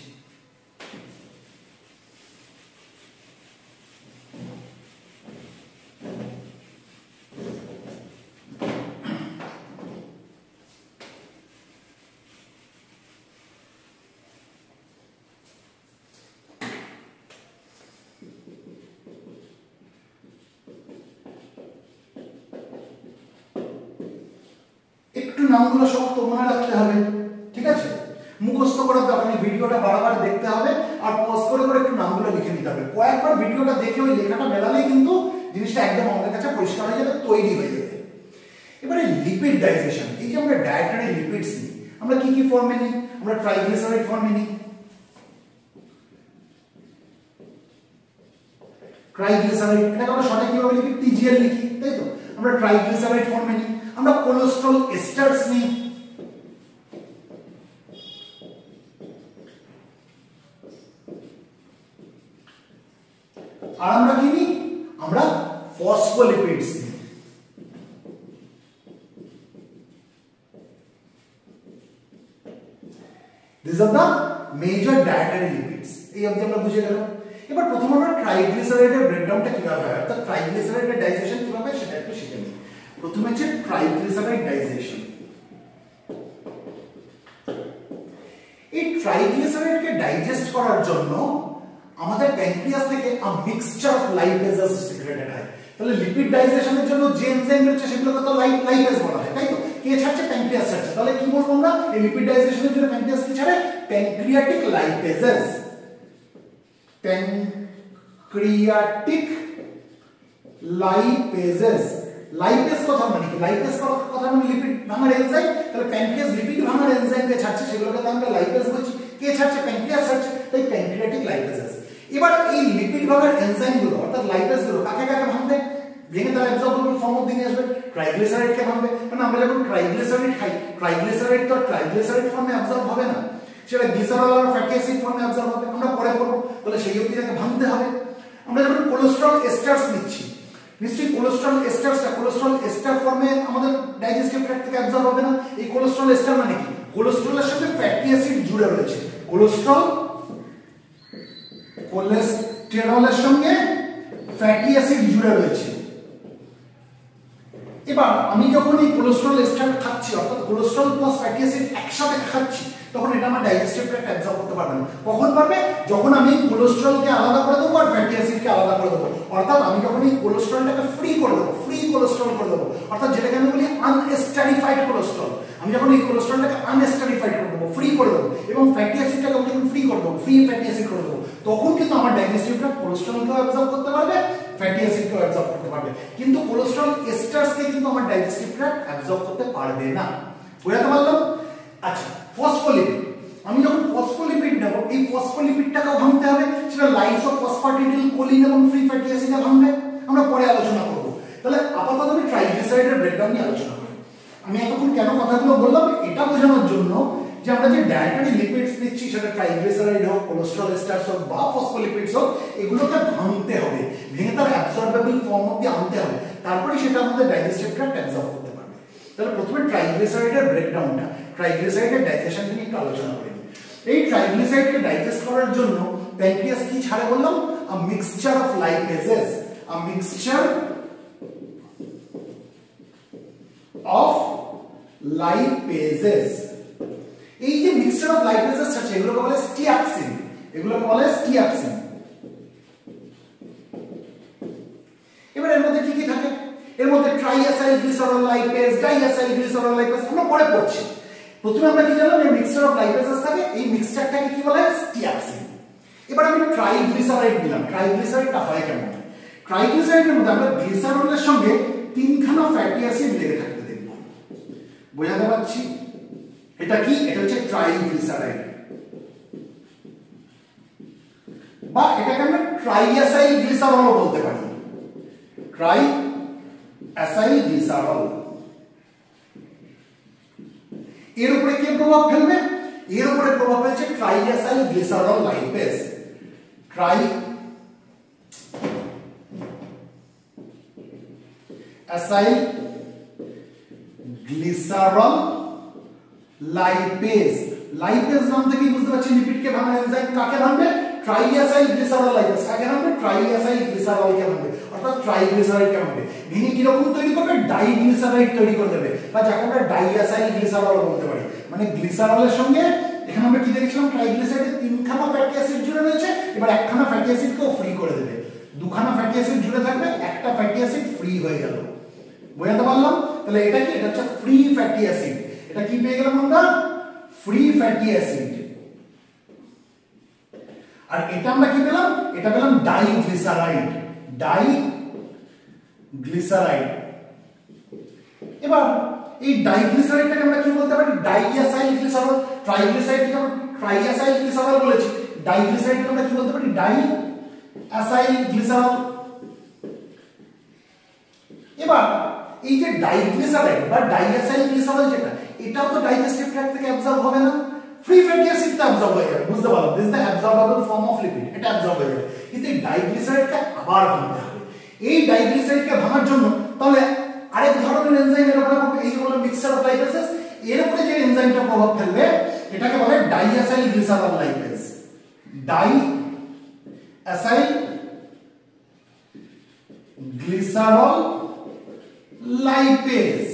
নামগুলো শক্ত মনে রাখতে হবে। ঠিক আছে? মুখস্থ করার দরকার নেই, ভিডিওটা বারবার দেখতে হবে আর পজ করে করে একটু নামগুলো লিখে নিতে হবে। কয়েকবার ভিডিওটা দেখে ওই লেখাটা মেলালেই কিন্তু জিনিসটা একদম আমাদের কাছে পরিষ্কার হয়ে যাবে, তৈরি হয়ে যাবে। এবারে লিপিড ডাইজেশন, এই যে আমরা ডায়েটারি লিপিডস নিই, আমরা কি কি ফর্মে নিই? আমরা ট্রাইগ্লিসারাইড ফর্মে নিই। ট্রাইগ্লিসারাইড এটাকে আমরা শর্টে কিভাবে লিখি? টিজিএল লিখি, তাই তো? আমরা ট্রাইগ্লিসারাইড ফর্মে নিই। আমরা কোলেস্টেরল এস্টারস নিই। আর আমরা কি নিই? আমরা ফসফোলিপিডস নিই। These are the major dietary lipids. এই অবধি আমরা বুঝে গেলাম। এবার প্রথমে আমরা ট্রাইগ্লিসারাইডের ব্রেকডাউনটা কিভাবে হয়, অর্থাৎ ট্রাইগ্লিসারাইডের ডাইজেশন কিভাবে সেটা একটু শিখে নিই। প্রথমে হচ্ছে ট্রাইগ্লিসারাইড ডাইজেশন। এই ট্রাইগ্লিসারাইডকে ডাইজেস্ট করার জন্য আমাদের প্যানক্রিয়াস থেকে a mixture of lipases secreted হয়। তাহলে লিপিড ডাইজেশনের জন্য যে এনজাইম রয়েছে সেগুলোকে তো লাইপেজ বলা হয়, তাই তো? কে ছাড়ছে? প্যানক্রিয়াস ছাড়ছে। তাহলে কি বলবো আমরা? এই লিপিড ডাইজেশনের জন্য প্যানক্রিয়াস কি ছাড়ে? প্যানক্রিয়াটিক লাইপেজেস। প্যানক্রিয়াটিক লাইপেজেস। লাইপেজ কথা মানে কি? লাইপেজ কথা মানে লিপিড ভাঙার এনজাইম। তাহলে প্যানক্রিয়াস লিপিড ভাঙার এনজাইমকে ছাড়ছে, সেগুলোকে তো আমরা লাইপেজ বলছি। কে ছাড়ছে? প্যানক্রিয়াস ছাড়ছে, তাই প্যানক্রিয়াটিক লাইপেজেস। এবার এই লিপিড ভাঙার এনজাইমগুলো অর্থাৎ লাইপেজগুলো কাকে কাকে ভাঙবে? ভেঙে তার অ্যাবজর্বেবল ফর্ম অবধি নিয়ে আসবে। ট্রাইগ্লিসারাইডকে ভাঙবে, মানে আমরা যখন ট্রাইগ্লিসারাইড খাই, ট্রাইগ্লিসারাইড তো ট্রাইগ্লিসারাইড ফর্মে অ্যাবজর্ব হবে না, সেটা গ্লিসারল আর ফ্যাটি অ্যাসিড ফর্মে অ্যাবজর্ব হবে। আমরা পরে পড়বো, তাহলে সেই অবধি তাকে ভাঙতে হবে। আমরা যখন কোলেস্টেরল এস্টারস নিচ্ছি, নিশ্চয়ই কোলেস্টেরল এস্টার ফর্মে আমাদের ডাইজেস্টিভ ট্র্যাক্ট থেকে অ্যাবজর্ব হবে না। এই কোলেস্টেরল এস্টার মানে কি? কোলেস্টেরলের সাথে ফ্যাটি অ্যাসিড জুড়ে রয়েছে। কোলেস্টেরলের সঙ্গে ফ্যাটি অ্যাসিড জুড়ে রয়েছে। এবার আমি যখন এই কোলেস্টেরল এস্টার খাচ্ছি, অর্থাৎ কোলেস্টেরল প্লাস ফ্যাটি অ্যাসিড একসাথে খাচ্ছি, তখন এটা আমার ডাইজেস্টিভ ট্র্যাক্ট অ্যাবজর্ব করতে পারবে না। কখন পারবে? যখন আমি কোলেস্টেরলকে আলাদা করে দেবো আর ফ্যাটি অ্যাসিডকে আলাদা করে দেবো। অর্থাৎ আমি যখন এই কোলেস্টেরলটাকে ফ্রি করে দেবো, ফ্রি কোলেস্টেরল করে দেবো, অর্থাৎ যেটাকে আমি বলি আনএস্টারিফাইড কোলেস্টেরল। আমি যখন এই কোলেস্টেরলটাকে আনএস্টারিফাইড করে দেবো, ফ্রি করে দেবো, এবং ফ্যাটি অ্যাসিডটাকে আমি যখন ফ্রি করে দেবো, ফ্রি ফ্যাটি অ্যাসিড করে দেবো, তখন কিন্তু আমার ডাইজেস্টিভ ট্র্যাক্ট কোলেস্টেরলকেও অ্যাবজর্ব করতে পারবে, ফ্যাটি অ্যাসিডকেও অ্যাবজর্ব করতে পারবে, কিন্তু কোলেস্টেরল এস্টারসকে কিন্তু আমার ডাইজেস্টিভ ট্র্যাক্ট অ্যাবজর্ব করতে পারবে না। বুঝতে পারলাম? আচ্ছা, ফসফোলিপিড, আমি যখন ফসফোলিপিড নেব, এই ফসফোলিপিডটাকেও ভাঙতে হবে, সেটা লাইসো ফসফাটিডিল কোলিন এবং ফ্রি ফ্যাটি অ্যাসিডে ভাঙবে, আমরা পরে আলোচনা করব। তাহলে আপাতত আমি ট্রাইগ্লিসারাইডের ব্রেকডাউন নিয়ে আলোচনা করি। আমি এতক্ষণ কেন কথাগুলো বললাম এটা বোঝানোর জন্য যে আমরা যে ডায়েটারি লিপিডস নিচ্ছি, সেটা ট্রাইগ্লিসারাইড হোক, কোলেস্টেরল এস্টারস হোক বা ফসফোলিপিডস হোক, এগুলোকে ভাঙতে হবে, ভেঙে তার অ্যাবসর্বেবল ফর্ম অবধি আনতে হবে, তারপরে সেটা আমাদের ডাইজেস্টিভ ট্র্যাক্ট অ্যাবজর্ব করতে পারবে। তাহলে প্রথমে ট্রাইগ্লিসারাইডের ব্রেকডাউনটা, ট্রাইগ্লিসারাইডের ডাইজেশন নিয়ে একটু আলোচনা করি। এই ট্রাইগ্লিসারাইডকে ডাইজেস্ট করার জন্য প্যানক্রিয়াস কি ছাড়ে বললাম? A mixture of lipases, a mixture of lipases. এই যে মিক্সচার অফ লাইপেজেস আছে, এগুলোকে বলে স্টিয়াপসিন, এগুলোকে বলে স্টিয়াপসিন। এবার এর মধ্যে কি কি থাকে? এর মধ্যে triacyl glycerol lipase, diacyl glycerol lipase, আমরা পরে পড়ছি। প্রথমে আমরা কি জানলাম? এই মিক্সচার অফ লাইপেজেস থাকে, এই মিক্সচারটাকে কি বলে? স্টিয়াপসিন। এবার আমি ট্রাইগ্লিসারাইড দিলাম। ট্রাইগ্লিসারাইডটা হয় কেমন? ট্রাইগ্লিসারাইডের মধ্যে আমরা গ্লিসারলের সঙ্গে তিনখানা ফ্যাটি অ্যাসিড লেগে থাকতে দেখব। বোঝাতে পারছি? এটা কি? এটা হচ্ছে ট্রাইগ্লিসারাইড, বা এটাকে আমরা ট্রাইঅ্যাসাইল গ্লিসারলও বলতে পারি, ট্রাইঅ্যাসাইল গ্লিসারল। এর উপরে কি প্রভাব ফেলবে? এর উপরে প্রভাব ফেলছে ট্রাইঅ্যাসাইল glycerol lipase, ট্রাইঅ্যাসাইল glycerol lipase. Lipase নাম থেকে বুঝতে পারছি লিপিডকে ভাঙার এনজাইম কাকে ভাঙবে? ট্রাইঅ্যাসাইল গ্লিসারল লাইপেজ। কাকে ভাঙবে? ট্রাইঅ্যাসাইল গ্লিসারলকে ভাঙবে, অর্থাৎ ট্রাইগ্লিসারাইডকে ভাঙবে। ভেঙে কি রকম তৈরি করবে? ডাইগ্লিসারাইড তৈরি করে দেবে, বা যাকে আমরা ডাইঅ্যাসাইল গ্লিসারল বলতে পারি। মানে গ্লিসারলের সঙ্গে এখানে আমরা কি দেখেছিলাম? ট্রাইগ্লিসারাইডে তিনখানা ফ্যাটি অ্যাসিড জুড়ে রয়েছে, এবার একখানা ফ্যাটি অ্যাসিডকেও ফ্রি করে দেবে। দুখানা ফ্যাটি অ্যাসিড জুড়ে থাকবে, একটা ফ্যাটি অ্যাসিড ফ্রি হয়ে গেল। বুঝতে পারলাম? তাহলে এটা কি? এটা হচ্ছে ফ্রি ফ্যাটি অ্যাসিড। এটা কি পেয়ে গেলাম আমরা? Free fatty acid. আর এটা আমরা কি পেলাম? এটা পেলাম ডাইগ্লিসারাইড, ডাইগ্লিসারাইড। এবার এই ডাইগ্লিসারাইডটাকে আমরা কি বলতে পারি? ডাইঅ্যাসাইল গ্লিসারল। ট্রাইগ্লিসারাইডকে আমরা ট্রাইঅ্যাসাইল গ্লিসারল বলেছি, ডাইগ্লিসারাইডকে আমরা কি বলতে পারি? ডাইঅ্যাসাইল গ্লিসারল। এবার এই যে ডাইগ্লিসারাইড বা ডাইঅ্যাসাইল গ্লিসারল যেটা, এটাও তো ডাইজেস্টিভ ট্র্যাক্ট থেকে অ্যাবজর্ব হবে না, ফ্রি ফ্যাটি অ্যাসিডটা অ্যাবজর্ব হয়ে যাবে। বুঝতে পারলাম? This is the absorbable form of lipid, এটা অ্যাবজর্ব হয়ে যাবে। কিন্তু এই ডাইগ্লিসারাইডকে আবার ভাঙতে হবে। এই ডাইগ্লিসারাইডকে ভাঙার জন্য তাহলে আরেক ধরনের এনজাইম এর উপরে, এই হলো মিক্সচার অফ লাইপেজেস, এর উপরে যে এনজাইমটা প্রভাব ফেলবে এটাকে বলে ডাইঅ্যাসাইল glycerol lipase, diacyl glycerol lipase.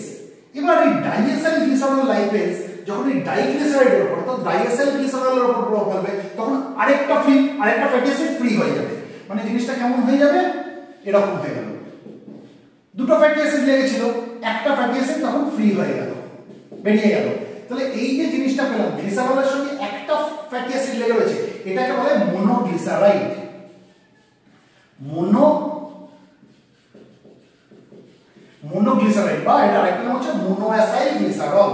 এবার এই ডাইঅ্যাসাইল গ্লিসারল লাইপেজ যখন এই ডাইগ্লিসারাইডের উপর, অর্থাৎ ডাইঅ্যাসাইল গ্লিসারলের উপর প্রভাব ফেলবে, তখন আরেকটা ফ্যাটি অ্যাসিড ফ্রি হয়ে যাবে। মানে জিনিসটা কেমন হয়ে যাবে? এরকম হয়ে গেল। দুটো ফ্যাটি অ্যাসিড লেগেছিল, একটা ফ্যাটি অ্যাসিড তখন ফ্রি হয়ে গেল, বেরিয়ে গেল। তাহলে এই যে জিনিসটা পেলাম, গ্লিসারলের সঙ্গে একটা ফ্যাটি অ্যাসিড লেগে রয়েছে, এটাকে বলে মোনোগ্লিসারাইড। মোনোগ্লিসারাইড, বা এটা আরেকটা নাম হচ্ছে মোনোঅ্যাসাইল গ্লিসারল।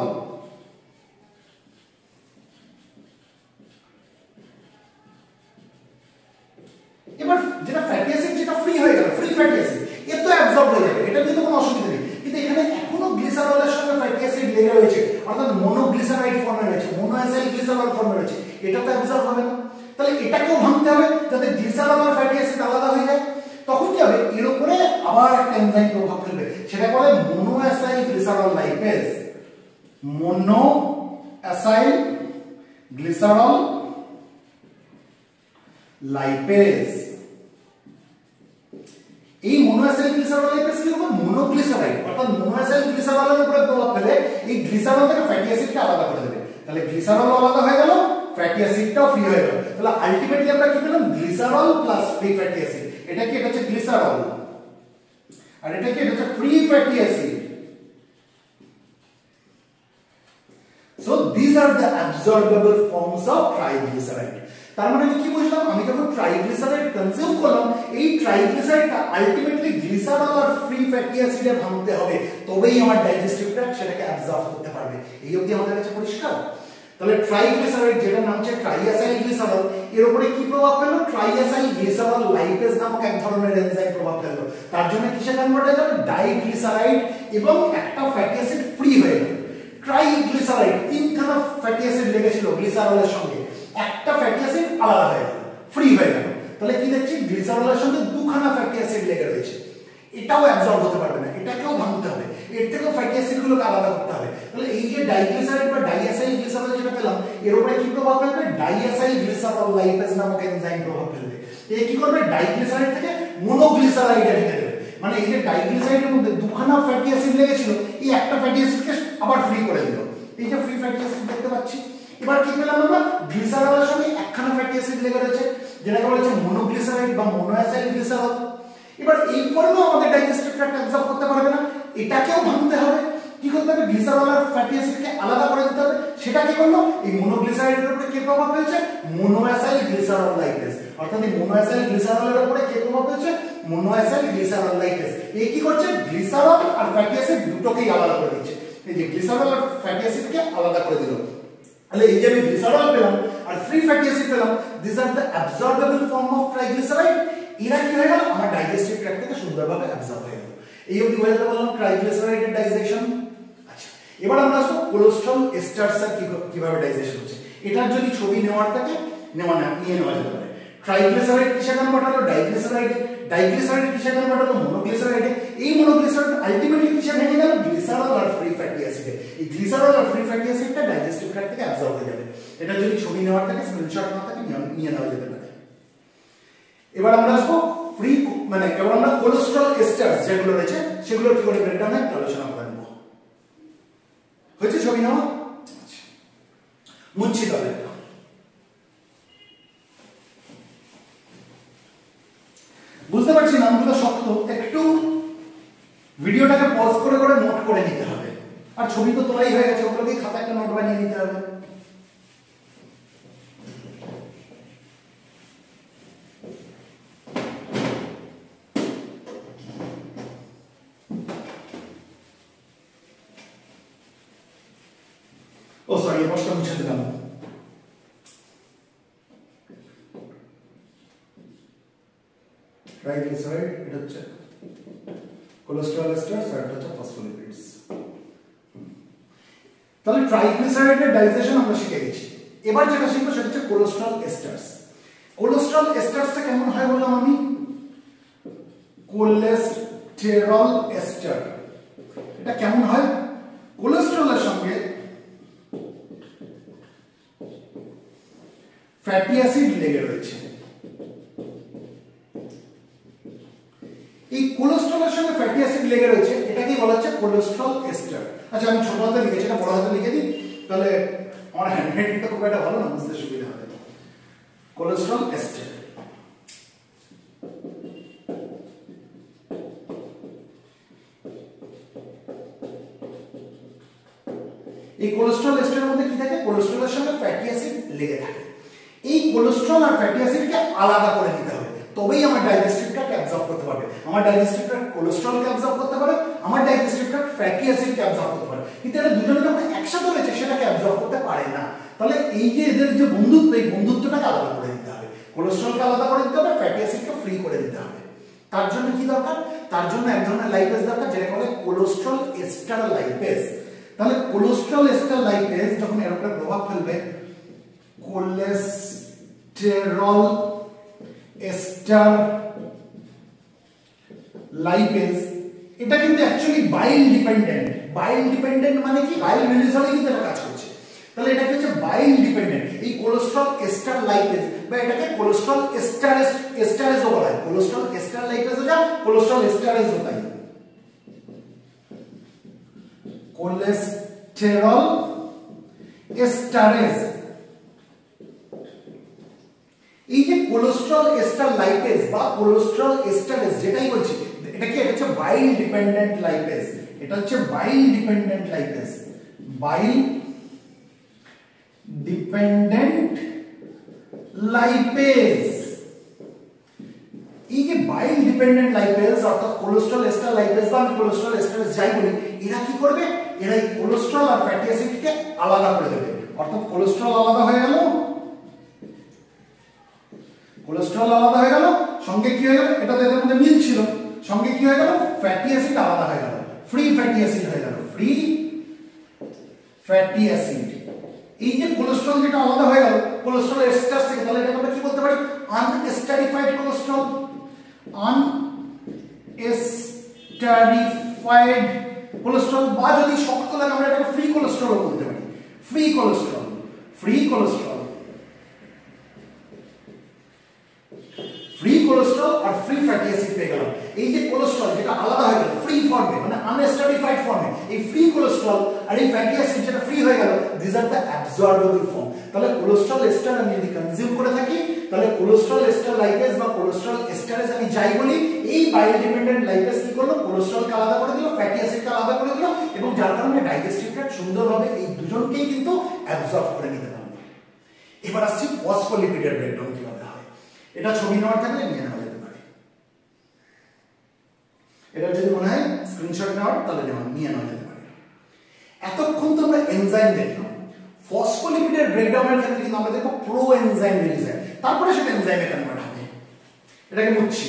এবার যেটা ফ্যাটি অ্যাসিড, যেটা ফ্রি হয়ে গেল, ফ্রি ফ্যাটি অ্যাসিড, এর তো অ্যাবজর্ব হয়ে যাবে, এটা নিয়ে তো কোনো অসুবিধা নেই। কিন্তু এখানে এখনো গ্লিসারলের সঙ্গে ফ্যাটি অ্যাসিড লেগে রয়েছে, অর্থাৎ মোনোগ্লিসারাইড ফর্মে রয়েছে, মোনোঅ্যাসাইল গ্লিসারল ফর্মে রয়েছে, এটা তো অ্যাবজর্ব হবে না। তাহলে এটাকেও ভাঙতে হবে যাতে গ্লিসারল আর ফ্যাটি অ্যাসিড আলাদা হয়ে যায়। তখন কি হবে? এর উপরে আবার একটা এনজাইম প্রভাব ফেলবে, সেটা বলে মোনোঅ্যাসাইল গ্লিসারল লাইপেজ, মোনোঅ্যাসাইল গ্লিসারল লাইপেজ। এই মোনোঅ্যাসাইল গ্লিসারল লাইপেজ কি হবে? মোনোগ্লিসারাইড, অর্থাৎ মোনোঅ্যাসাইল গ্লিসারলের উপরে প্রভাব ফেলে এই গ্লিসারল থেকে ফ্যাটি অ্যাসিডকে আলাদা করে দেবে। তাহলে গ্লিসারল আলাদা হয়ে গেল, ফ্যাটি অ্যাসিডটাও ফ্রি হয়ে গেল। তাহলে আলটিমেটলি আমরা কি পেলাম? Glycerol plus free fatty acid. এটা কি? এটা হচ্ছে গ্লিসারল, আর এটা কি? এটা হচ্ছে free fatty acid. Absorbable forms of triglyceride. তার মানে আমি কি বুঝলাম, আমি যখন ট্রাইগ্লিসারাইড কনজিউম করলাম, এই ট্রাইগ্লিসারাইডটা আলটিমেটলি গ্লিসারল আর ফ্রি ফ্যাটি অ্যাসিডে ভাঙতে হবে, তবেই আমার ডাইজেস্টিভ ট্র্যাক্ট সেটাকে অ্যাবজর্ব করতে পারবে। এই অবধি আমাদের কাছে পরিষ্কার? তাহলে ট্রাইগ্লিসারাইড যেটা নাম হচ্ছে ট্রাইঅ্যাসাইল গ্লিসারল, এর উপরে কি প্রভাব ফেললো? ট্রাইঅ্যাসাইল গ্লিসারল লাইপেজ নামক এক ধরনের এনজাইম প্রভাব ফেললো। তার জন্য কিসে কনভার্ট হয়ে যাবে? ডাইগ্লিসারাইড, এবং একটা ফ্যাটি অ্যাসিড ফ্রি হয়ে গেল। ট্রাইগ্লিসারাইড তিনখানা ফ্যাটি অ্যাসিড লেগেছিল গ্লিসারলের সঙ্গে, একটা ফ্যাটি অ্যাসিড আলাদা হয়ে গেল, ফ্রি হয়ে গেল। তাহলে কি দেখছি? গ্লিসারলের সঙ্গে দুখানা ফ্যাটি অ্যাসিড লেগে রয়েছে, এটাও অ্যাবজর্ব হতে পারবে না, এটাকেও ভাঙতে হবে, এর থেকেও ফ্যাটি অ্যাসিড গুলোকে আলাদা করতে হবে। তাহলে এই যে ডাইগ্লিসারাইড বা ডাইঅ্যাসাইল গ্লিসারল যেটা পেলাম, এর উপরে কি প্রভাব ফেলবে? ডাইঅ্যাসাইল গ্লিসারল লাইপেজ নামক এনজাইম প্রভাব ফেলবে। এই কি করবে? ডাইগ্লিসারাইড থেকে মনোগ্লিসারাইডে রেখে দেবে। মানে এই যে ডাইগ্লিসারাইডের মধ্যে দুখানা ফ্যাটি অ্যাসিড লেগেছিল, এই একটা ফ্যাটি অ্যাসিডকে আবার ফ্রি করে দিল। এই যে ফ্রি ফ্যাটি অ্যাসিড দেখতে পাচ্ছি। এবার কি পেলাম আমরা? গ্লিসারলের সঙ্গে একখানা ফ্যাটি অ্যাসিড লেগে রয়েছে, যেটাকে বলা হচ্ছে মনোগ্লিসারাইড বা মনোঅ্যাসাইল গ্লিসারল। এবার এই ফর্মেও আমাদের ডাইজেস্টিভ ট্র্যাক্ট অ্যাবজর্ব করতে পারবে না, এটাকেও ভাঙতে হবে। কি করতে হবে? গ্লিসারল আর ফ্যাটি অ্যাসিডকে আলাদা করে দিতে হবে। সেটা কি করলো? এই মনোগ্লিসারাইডের উপরে কি প্রভাব ফেলছে? মনোঅ্যাসাইল গ্লিসারল লাইপেজ। অর্থাৎ এই মনোঅ্যাসাইল গ্লিসারলের উপরে কি প্রভাব ফেলছে? মনোঅ্যাসাইল গ্লিসারল লাইপেজ। এই কি করছে? গ্লিসারল আর ফ্যাটি অ্যাসিড দুটোকেই আলাদা করে দিচ্ছে। এই যে গ্লিসারল আর ফ্যাটি অ্যাসিডকে আলাদা করে দিল। তাহলে এই যে আমি গ্লিসারল পেলাম আর ফ্রি ফ্যাটি অ্যাসিড পেলাম, this are the absorbable form of triglyceride. এরা কি হয়ে গেল? আমার ডাইজেস্টিভ ট্র্যাক্ট থেকে সুন্দরভাবে অ্যাবজর্ব হয়ে গেল। এই অবধি বোঝাতে পারলাম ট্রাইগ্লিসারাইডের ডাইজেশন। আচ্ছা, এবার আমরা আসবো কোলেস্ট্রল এস্টারসের কিভাবে ডাইজেশন হচ্ছে। এটার যদি ছবি নেওয়ার থাকে নিয়ে নেওয়া যেতে পারে। ট্রাইগ্লিসারাইড কিসে কনভার্ট হলো? ডাইগ্লিসারাইডে। ডাইগ্লিসারাইড কিসে কনভার্ট হলো? মনোগ্লিসারাইডে। এই মনোগ্লিসারাইড আলটিমেটলি কিসে ভেঙে গেল? গ্লিসারল আর ফ্রি ফ্যাটি অ্যাসিডে। এই গ্লিসারল আর ফ্রি ফ্যাটি অ্যাসিডটা ডাইজেস্টিভ ট্র্যাক্ট থেকে অ্যাবজর্ব হয়ে যাবে। এটা যদি ছবি নেওয়ার থাকে, স্ক্রিনশট নেওয়ার থাকে, নিয়ে নেওয়া যেতে পারে। এবার আমরা আসবো এবার আমরা কোলেস্ট্রল এস্টার্স যেগুলো রয়েছে সেগুলো কি করে ব্রেকডাউন হয় আলোচনা করব। হয়েছে ছবি নেওয়া? আচ্ছা, মুচ্ছি তাহলে। বুঝতে পারছি নামগুলো শক্ত, একটু ভিডিওটাকে পজ করে করে নোট করে নিতে হবে। আর ছবি তো তোলাই হয়ে গেছে, ওগুলোকে খাতা একটা নোট বানিয়ে নিতে হবে। ও সরি, এই পাশটা মুছে দিলাম। ট্রাইগ্লিসারাইড এটা হচ্ছে কোলেস্টেরল এস্টারস আর এটা হচ্ছে ফসফোলিপিডস। তাহলে ট্রাইগ্লিসারাইডের ডাইজেশন আমরা শিখে গেছি। এবার যেটা শিখবো সেটা হচ্ছে কোলেস্টেরল এস্টারস। কোলেস্টেরল এস্টারসটা কেমন হয় বললাম আমি? কোলেস্টেরল এস্টার এটা কেমন হয়? কোলেস্টেরলের সঙ্গে ফ্যাটি অ্যাসিড লেগে রয়েছে। এই কোলেস্ট্রলের সঙ্গে ফ্যাটি অ্যাসিড লেগে রয়েছে, এটাকে বলা হচ্ছে কোলেস্ট্রল এস্টার। আচ্ছা, আমি ছোট হাতে লিখেছি, এটা বড় হাতে লিখে দিই, তাহলে আমার হ্যান্ডরাইটিংটা খুব একটা ভালো না, বুঝতে সুবিধা হবে। Cholesterol ester. এই কোলেস্ট্রল এস্টারের মধ্যে কি থাকে? কোলেস্ট্রলের সঙ্গে ফ্যাটি অ্যাসিড লেগে থাকে। এই কোলেস্ট্রল আর ফ্যাটি অ্যাসিডকে আলাদা করে দিতে হবে, তবেই আমার ডাইজেস্টিভ ট্র্যাক্ট অ্যাবজর্ব করতে পারবে। আমার ডাইজেস্টিভ ট্র্যাক্ট কোলেস্ট্রলকে অ্যাবজর্ব করতে পারে, আমার ডাইজেস্টিভ ট্র্যাক্ট ফ্যাটি অ্যাসিডকে অ্যাবজর্ব করতে পারে, কিন্তু এরা দুজনে যখন একসাথে রয়েছে সেটাকে অ্যাবজর্ব করতে পারে না। তাহলে এই যে এদের যে বন্ধুত্ব, এই বন্ধুত্বটাকে আলাদা করে দিতে হবে। কোলেস্ট্রলকে আলাদা করে দিতে হবে, ফ্যাটি অ্যাসিডকে ফ্রি করে দিতে হবে। তার জন্য কি দরকার? তার জন্য এক ধরনের লাইপেজ দরকার, যেটাকে বলে কোলেস্ট্রল এস্টার লাইপেজ। তাহলে কোলেস্ট্রল এস্টার লাইপেজ যখন এর উপরে প্রভাব ফেলবে, কোলেস্টেরল এস্টার লাইপেজ, এটা কিন্তু অ্যাকচুয়ালি বাইল ডিপেন্ডেন্ট। বাইল ডিপেন্ডেন্ট মানে কি? বাইল রিলিজ হলে কিন্তু এটা কাজ করছে। তাহলে এটা হচ্ছে বাইল ডিপেন্ডেন্ট। এই কোলেস্ট্রল এস্টার লাইপেজ বা এটাকে কোলেস্ট্রল এস্টারেজও বলা হয়। কোলেস্ট্রল এস্টার লাইপেজ हो जा, कोलेस्ट्रॉल एस्टारेज होता है। कोलेस्टेरॉल एस्टारेज, এই যে কোলেস্ট্রল এস্টার লাইপেজ বা কোলেস্ট্রল এস্টারেজ যেটাই বলছি, এটা কি? এটা হচ্ছে বাইল ডিপেন্ডেন্ট লাইপেজ। এটা হচ্ছে বাইল ডিপেন্ডেন্ট লাইপেজ। বাইল ডিপেন্ডেন্ট লাইপেজ। এই যে বাইল ডিপেন্ডেন্ট লাইপেজ অর্থাৎ কোলেস্ট্রল এস্টার লাইপেজ বা আমি কোলেস্ট্রল এস্টারেজ যাই বলি, এরা কি করবে, এরা এই কোলেস্ট্রল আর ফ্যাটি অ্যাসিডকে আলাদা করে দেবে। অর্থাৎ কোলেস্ট্রল আলাদা হয়ে গেল, কোলেস্ট্রল আলাদা হয়ে গেল, সঙ্গে কি হয়ে গেল, এটা তো এদের মধ্যে মিল ছিল, সঙ্গে কি হয়ে গেল, ফ্যাটি অ্যাসিড আলাদা হয়ে গেল, ফ্রি ফ্যাটি অ্যাসিড হয়ে গেল, ফ্রি ফ্যাটি অ্যাসিড। এই যে কোলেস্ট্রল যেটা আলাদা হয়ে গেল কোলেস্ট্রল এস্টার থেকে, তাহলে এটা আমরা কি বলতে পারি, আনএস্টারিফাইড কোলেস্ট্রল, আনএস্টারিফাইড কোলেস্ট্রল, বা যদি শক্ত লাগে আমরা এটাকে ফ্রি কোলেস্ট্রল বলতে পারি, free cholesterol, free cholesterol, free cholesterol আর ফ্রি ফ্যাটি অ্যাসিড পেয়ে গেলাম। এই যে কোলেস্ট্রল যেটা আলাদা হয়ে গেল ফ্রি ফর্মে মানে আনএস্টারিফাইড ফর্মে, এই ফ্রি কোলেস্ট্রল আর এই ফ্যাটি অ্যাসিড যেটা ফ্রি হয়ে গেল, this are the absorbable form. তাহলে কোলেস্ট্রল এস্টার আমি যদি কনজিউম করে থাকি, তাহলে কোলেস্ট্রল এস্টার লাইপেজ বা কোলেস্ট্রল এস্টারেজ আমি যাই বলি, এই বাইল ডিপেন্ডেন্ট লাইপেজ কি করলো, কোলেস্ট্রলকে আলাদা করে দিল, ফ্যাটি অ্যাসিডকে আলাদা করে দিল, এবং যার কারণে ডাইজেস্টিভ ট্র্যাক্ট সুন্দরভাবে এই দুজনকেই কিন্তু অ্যাবজর্ব করে নিতে পারলো। এবার আসছি ফসফোলিপিডের ব্রেকডাউন কিভাবে হয়। এটা ছবি নেওয়ার থাকলে নিয়ে নেওয়া যেতে পারে, এটা যদি মনে হয় স্ক্রিনশট নেওয়ার তাহলে নিয়ে নেওয়া যেতে পারে। এতক্ষণ তো আমরা এনজাইম দেখলাম, ফসফোলিপিডের ব্রেকডাউনের ক্ষেত্রে কিন্তু আমরা দেখব প্রো এনজাইম রিলিজ হয়, তারপরে সেটা এনজাইমে কনভার্ট হবে। এটাকে মুছছি।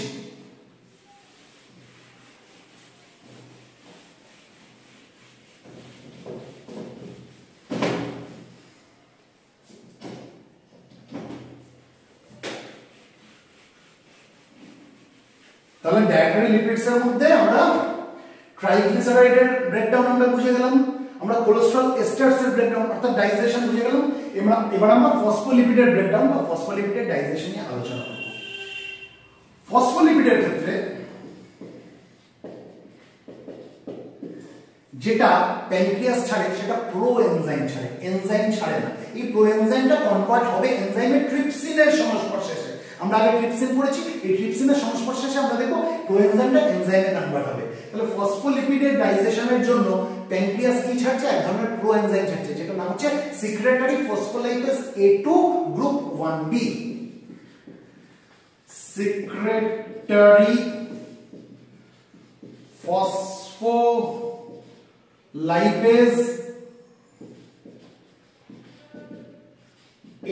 তাহলে ডায়েটারি লিপিডস এর মধ্যে আমরা ট্রাইগ্লিসারাইডের ব্রেকডাউন আমরা বুঝে গেলাম, আমরা কোলেস্ট্রল এস্টারস এর ব্রেকডাউন অর্থাৎ ডাইজেশন বুঝে গেলাম। এবার আমরা ফসফোলিপিডের ব্রেকডাউন বা ফসফোলিপিডের ডাইজেশন নিয়ে আলোচনা করব। ফসফোলিপিডের ক্ষেত্রে যেটা প্যানক্রিয়াস ছাড়ে সেটা প্রো এনজাইম ছাড়ে, এনজাইম ছাড়ে না। এই প্রো এনজাইমটা কনভার্ট হবে এনজাইমের ট্রিপসিনের সংস্পর্শে এসে। আমরা আগে ট্রিপসিন পড়েছি, এই ট্রিপসিনের সংস্পর্শে এসে আমরা দেখব প্রো এনজাইমটা এনজাইমে কনভার্ট হবে। তাহলে ফসফোলিপিডের ডাইজেশনের জন্য প্যানক্রিয়াস কি ছাড়ছে, এক ধরনের প্রো এনজাইম ছাড়ছে, যেটা নাম হচ্ছে secretary phospholipase A2 group 1B। Secretary phospholipase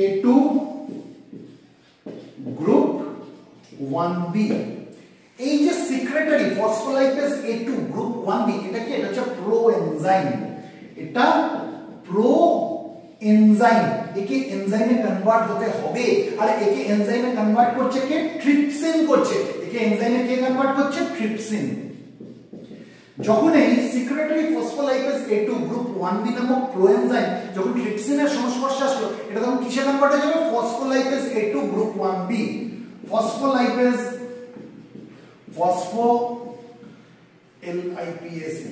A2 group 1B। এই যে secretary phospholipase A2 group 1B, এটা কি, এটা হচ্ছে প্রো এনজাইম, এটা প্রো এনজাইম। একে এনজাইমে কনভার্ট হতে হবে, আর একে এনজাইমে কনভার্ট করছে কে, ট্রিপসিন করছে। একে এনজাইমে কে কনভার্ট করছে, ট্রিপসিন। যখন এই secretary phospholipase A2 group 1B নামক প্রোএনজাইম যখন ট্রিপসিনের সংস্পর্শে আসলো, এটা তখন কিসে কনভার্ট হয়ে যাবে, phospholipase A2 group 1B। Phospholipase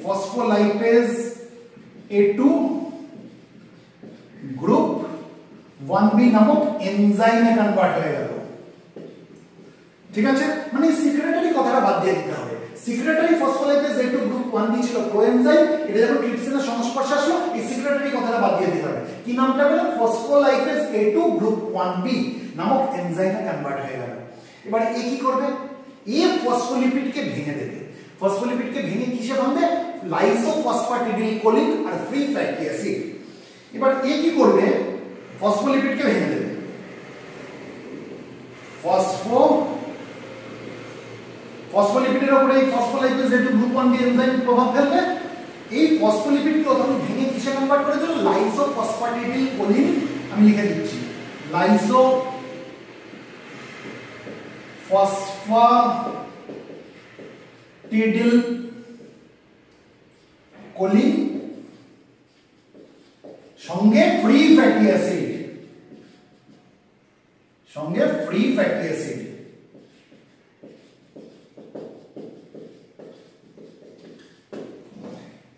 phospholipase A2 group 1B নামক এনজাইমে কনভার্ট হয়ে গেল। ঠিক আছে, মানে সিক্রেটারি কথাটা বাদ দিয়ে দিতে হবে। Secretary phospholipase A2 group 1B ছিল কোএনজাইম, এটা যখন ট্রিপসিনের সংস্পর্শে আসলো, এই সিক্রেটারি কথাটা বাদ দিয়ে দিতে হবে। কি নামটা হলো, ফসফোলাইপেজ A2 গ্রুপ 1B নামক এনজাইমে কনভার্ট হয়ে গেল। এবার এ কি করবে, এ ফসফোলিপিডকে ভেঙে দেবে। ফসফোলিপিডকে ভেঙে কিসে ভাঙবে, লাইসোফসফেটিডিলকোলিন আর ফ্রি ফ্যাটি অ্যাসিড। এবার এ কি করবে, ফসফোলিপিডকে ভেঙে দেবে। ফসফোলিপিডের উপরে এই phospholipase A2 group 1B enzyme প্রভাব ফেলবে। এই ফসফোলিপিডকে তখন ভেঙে কিসে কনভার্ট করে দিল, লাইসোফসফেটিডিলকোলিন। আমি লিখে দিচ্ছি, লাইসোফসফেটিডিলকোলিন সঙ্গে ফ্রি ফ্যাটি অ্যাসিড, সঙ্গে ফ্রি ফ্যাটি অ্যাসিড।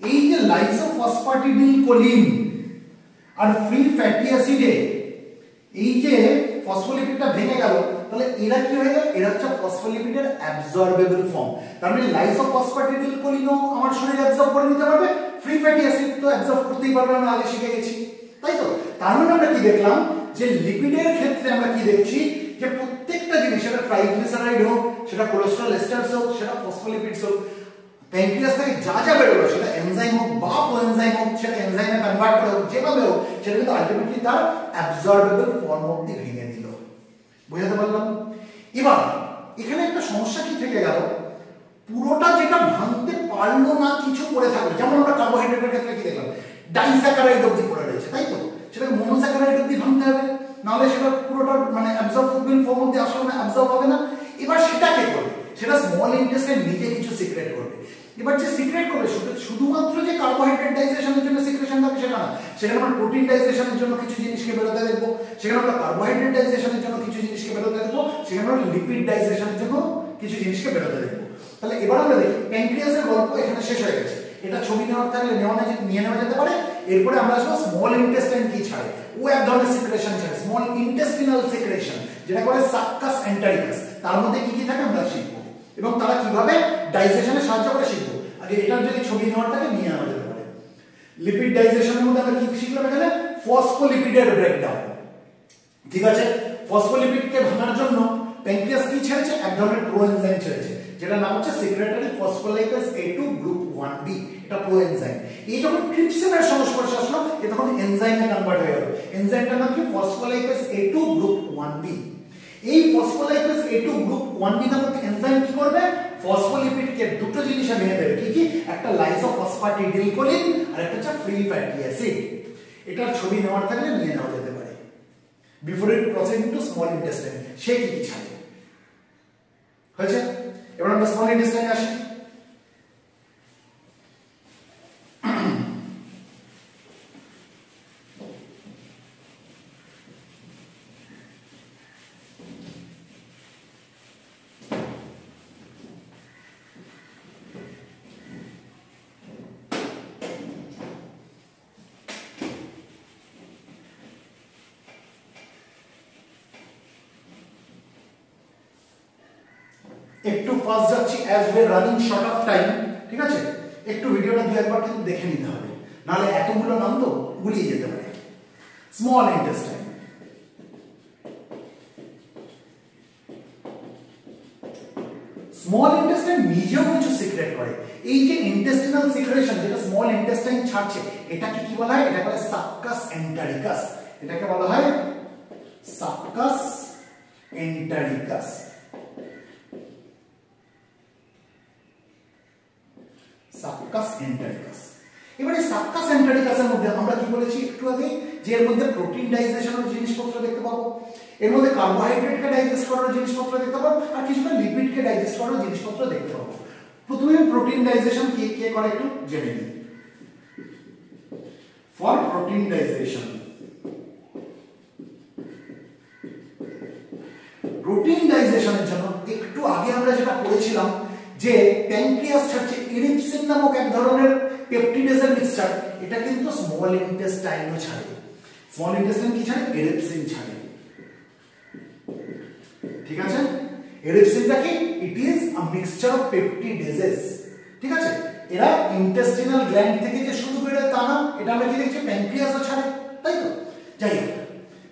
এই যে লাইসোফসফেটিডিলকোলিন আর ফ্রি ফ্যাটি অ্যাসিডে এই যে ফসফোলিপিডটা ভেঙে গেল, তাহলে এরা কি হয়ে গেল, এরা হচ্ছে ফসফোলিপিডের অ্যাবজর্বেবল ফর্ম। তার মানে লাইসোফসফেটিডিলকোলিনও আমার শরীরে অ্যাবজর্ব করে নিতে পারবে, ফ্রি ফ্যাটি অ্যাসিড তো অ্যাবজর্ব করতেই পারবে, আমরা আগে শিখে গেছি। তাই তো? তার মানে আমরা কি দেখলাম যে লিপিডের ক্ষেত্রে আমরা কি দেখছি যে প্রত্যেকটা জিনিস, সেটা ট্রাইগ্লিসারাইড হোক, সেটা কোলেস্টেরল এস্টারস হোক, সেটা ফসফোলিপিডস হোক, প্যানক্রিয়াস থেকে যা যা বেরোলো, সেটা এনজাইম হোক বা কোএনজাইম হোক, সেটা এনজাইমে কনভার্ট করে হোক, যেভাবে হোক, সেটা কিন্তু আলটিমেটলি তার অ্যাবজর্বেবল ফর্ম অবধি ভেঙে দিল। বুঝাতে পারলাম? এবার এখানে একটা সমস্যা কি থেকে গেল, পুরোটা যেটা ভাঙতে পারলো না, কিছু পড়ে থাকলো। যেমন আমরা কার্বোহাইড্রেটের ক্ষেত্রে কি দেখলাম, ডাইস্যাকারাইড অবধি পড়ে রয়েছে, তাই তো? সেটাকে মনোস্যাকারাইড অবধি ভাঙতে হবে, নাহলে সেটা পুরোটা মানে অ্যাবজর্বেবল ফর্ম অবধি আসলে না, অ্যাবজর্ব হবে না। এবার সেটা কে করবে? সেটা স্মল ইন্টেস্টাইন নিজে কিছু সিক্রেট করবে। এবার যে সিক্রেট করবে শুধুমাত্র যে কার্বোহাইড্রেট ডাইজেশনের জন্য সিক্রেশন হবে সেটা না, সেখানে আমরা প্রোটিন ডাইজেশনের জন্য কিছু জিনিসকে বেরোতে দেখবো, সেখানে আমরা কার্বোহাইড্রেট ডাইজেশনের জন্য কিছু জিনিসকে বেরোতে দেখবো, সেখানে আমরা লিপিড ডাইজেশনের জন্য কিছু জিনিসকে বেরোতে দেখবো। তাহলে এবার আমরা দেখি প্যানক্রিয়াসের গল্প এখানে শেষ হয়ে গেছে। এটা ছবি নেওয়ার থাকলে নিয়ে নেওয়া যেতে পারে। এরপরে আমরা আসবো স্মল ইন্টেস্টাইন কি ছাড়ে। ও এক ধরনের সিক্রেশন ছাড়ে, স্মল ইন্টেস্টিনাল সিক্রেশন, যেটা করে সাক্কাস এন্টারিকাস। তার মধ্যে কি কি থাকে আমরা শিখবো এবং তারা কিভাবে ডাইজেশনে সাহায্য করে শিখবো। আগে এটার যদি ছবি নেওয়ার থাকে নিয়ে নেওয়া যেতে পারে। লিপিড ডাইজেশনের মধ্যে আমরা কি শিখলাম এখানে? ফসফোলিপিডের ব্রেকডাউন। ঠিক আছে, ফসফোলিপিডকে ভাঙার জন্য প্যানক্রিয়াস কি ছেড়েছে? এক ধরনের প্রোএনজাইম ছেড়েছে, যেটা নাম হচ্ছে secretary phospholipase A2 group 1B। এটা প্রোএনজাইম। এই যখন ট্রিপসিনের সংস্পর্শে আসলো, এ তখন এনজাইমে কনভার্ট হয়ে গেল। এনজাইমটার নাম কি? Phospholipase A2 group 1B। এই ফসফোলাইপেজ A2 গ্রুপ 1B নামক এনজাইম কি করবে? ফসফোলিপিডকে দুটো জিনিসে ভেঙে দেবে। কি কি? একটা লাইসোফসফেটিডিলকোলিন আর একটা হচ্ছে ফ্রি ফ্যাটি অ্যাসিড। এটার ছবি নেওয়ার থাকলে নিয়ে নেওয়া যেতে পারে। Before it proceeding to small intestine, সে কি কি ছাড়ে হয়েছে। এবার আমরা স্মল ইন্টেস্টাইনে আসি। একটু ফাস্ট যাচ্ছি as way running short of time. ঠিক আছে, একটু ভিডিওটা দু একবার কিন্তু দেখে নিতে হবে, নাহলে এতগুলো নাম তো গুলিয়ে যেতে পারে। স্মল ইন্টেস্টাইন, স্মল ইন্টেস্টাইন নিজেও কিছু সিক্রেট করে। এই যে ইন্টেস্টিনাল সিক্রেশন যেটা স্মল ইন্টেস্টাইন ছাড়ছে, এটাকে কি বলা হয়? এটা বলা হয় সাক্কাস এন্টারিকাস। এটাকে বলা হয় সাক্কাস এন্টারিকাস। সাক্কাস এন্টারিকাস। এবারে সাক্কাস এন্টারিকাসের মধ্যে আমরা কি বলেছি একটু আগে, যে এর মধ্যে প্রোটিন ডাইজেশনের জিনিসপত্র দেখতে পাবো, এর মধ্যে কার্বোহাইড্রেটকে ডাইজেস্ট করার জিনিসপত্র দেখতে পাবো, আর কিছুটা লিপিডকে ডাইজেস্ট করার জিনিসপত্র দেখতে পাবো। প্রথমে প্রোটিন ডাইজেশন কে কে করে একটু জেনে নিই। ফর প্রোটিন ডাইজেশন, প্রোটিন ডাইজেশনের জন্য একটু আগে আমরা যেটা পড়েছিলাম যে প্যানক্রিয়াস ছাড়ছে ইরিপসিন নামক এক ধরনের পেপটিডেজের মিক্সচার। এটা কিন্তু স্মল ইন্টেস্টাইনও ছাড়ে। স্মল ইন্টেস্টাইন কি ছাড়ে? ইরিপসিন ছাড়ে। ঠিক আছে, ইরিপসিনটা কি? It is a mixture of peptidases. ঠিক আছে, এরা ইন্টেস্টিনাল গ্ল্যান্ড থেকে যে শুধু বেরোয় তা না, এটা আমরা কি দেখছি প্যানক্রিয়াসও ছাড়ে, তাই তো? যাই হোক,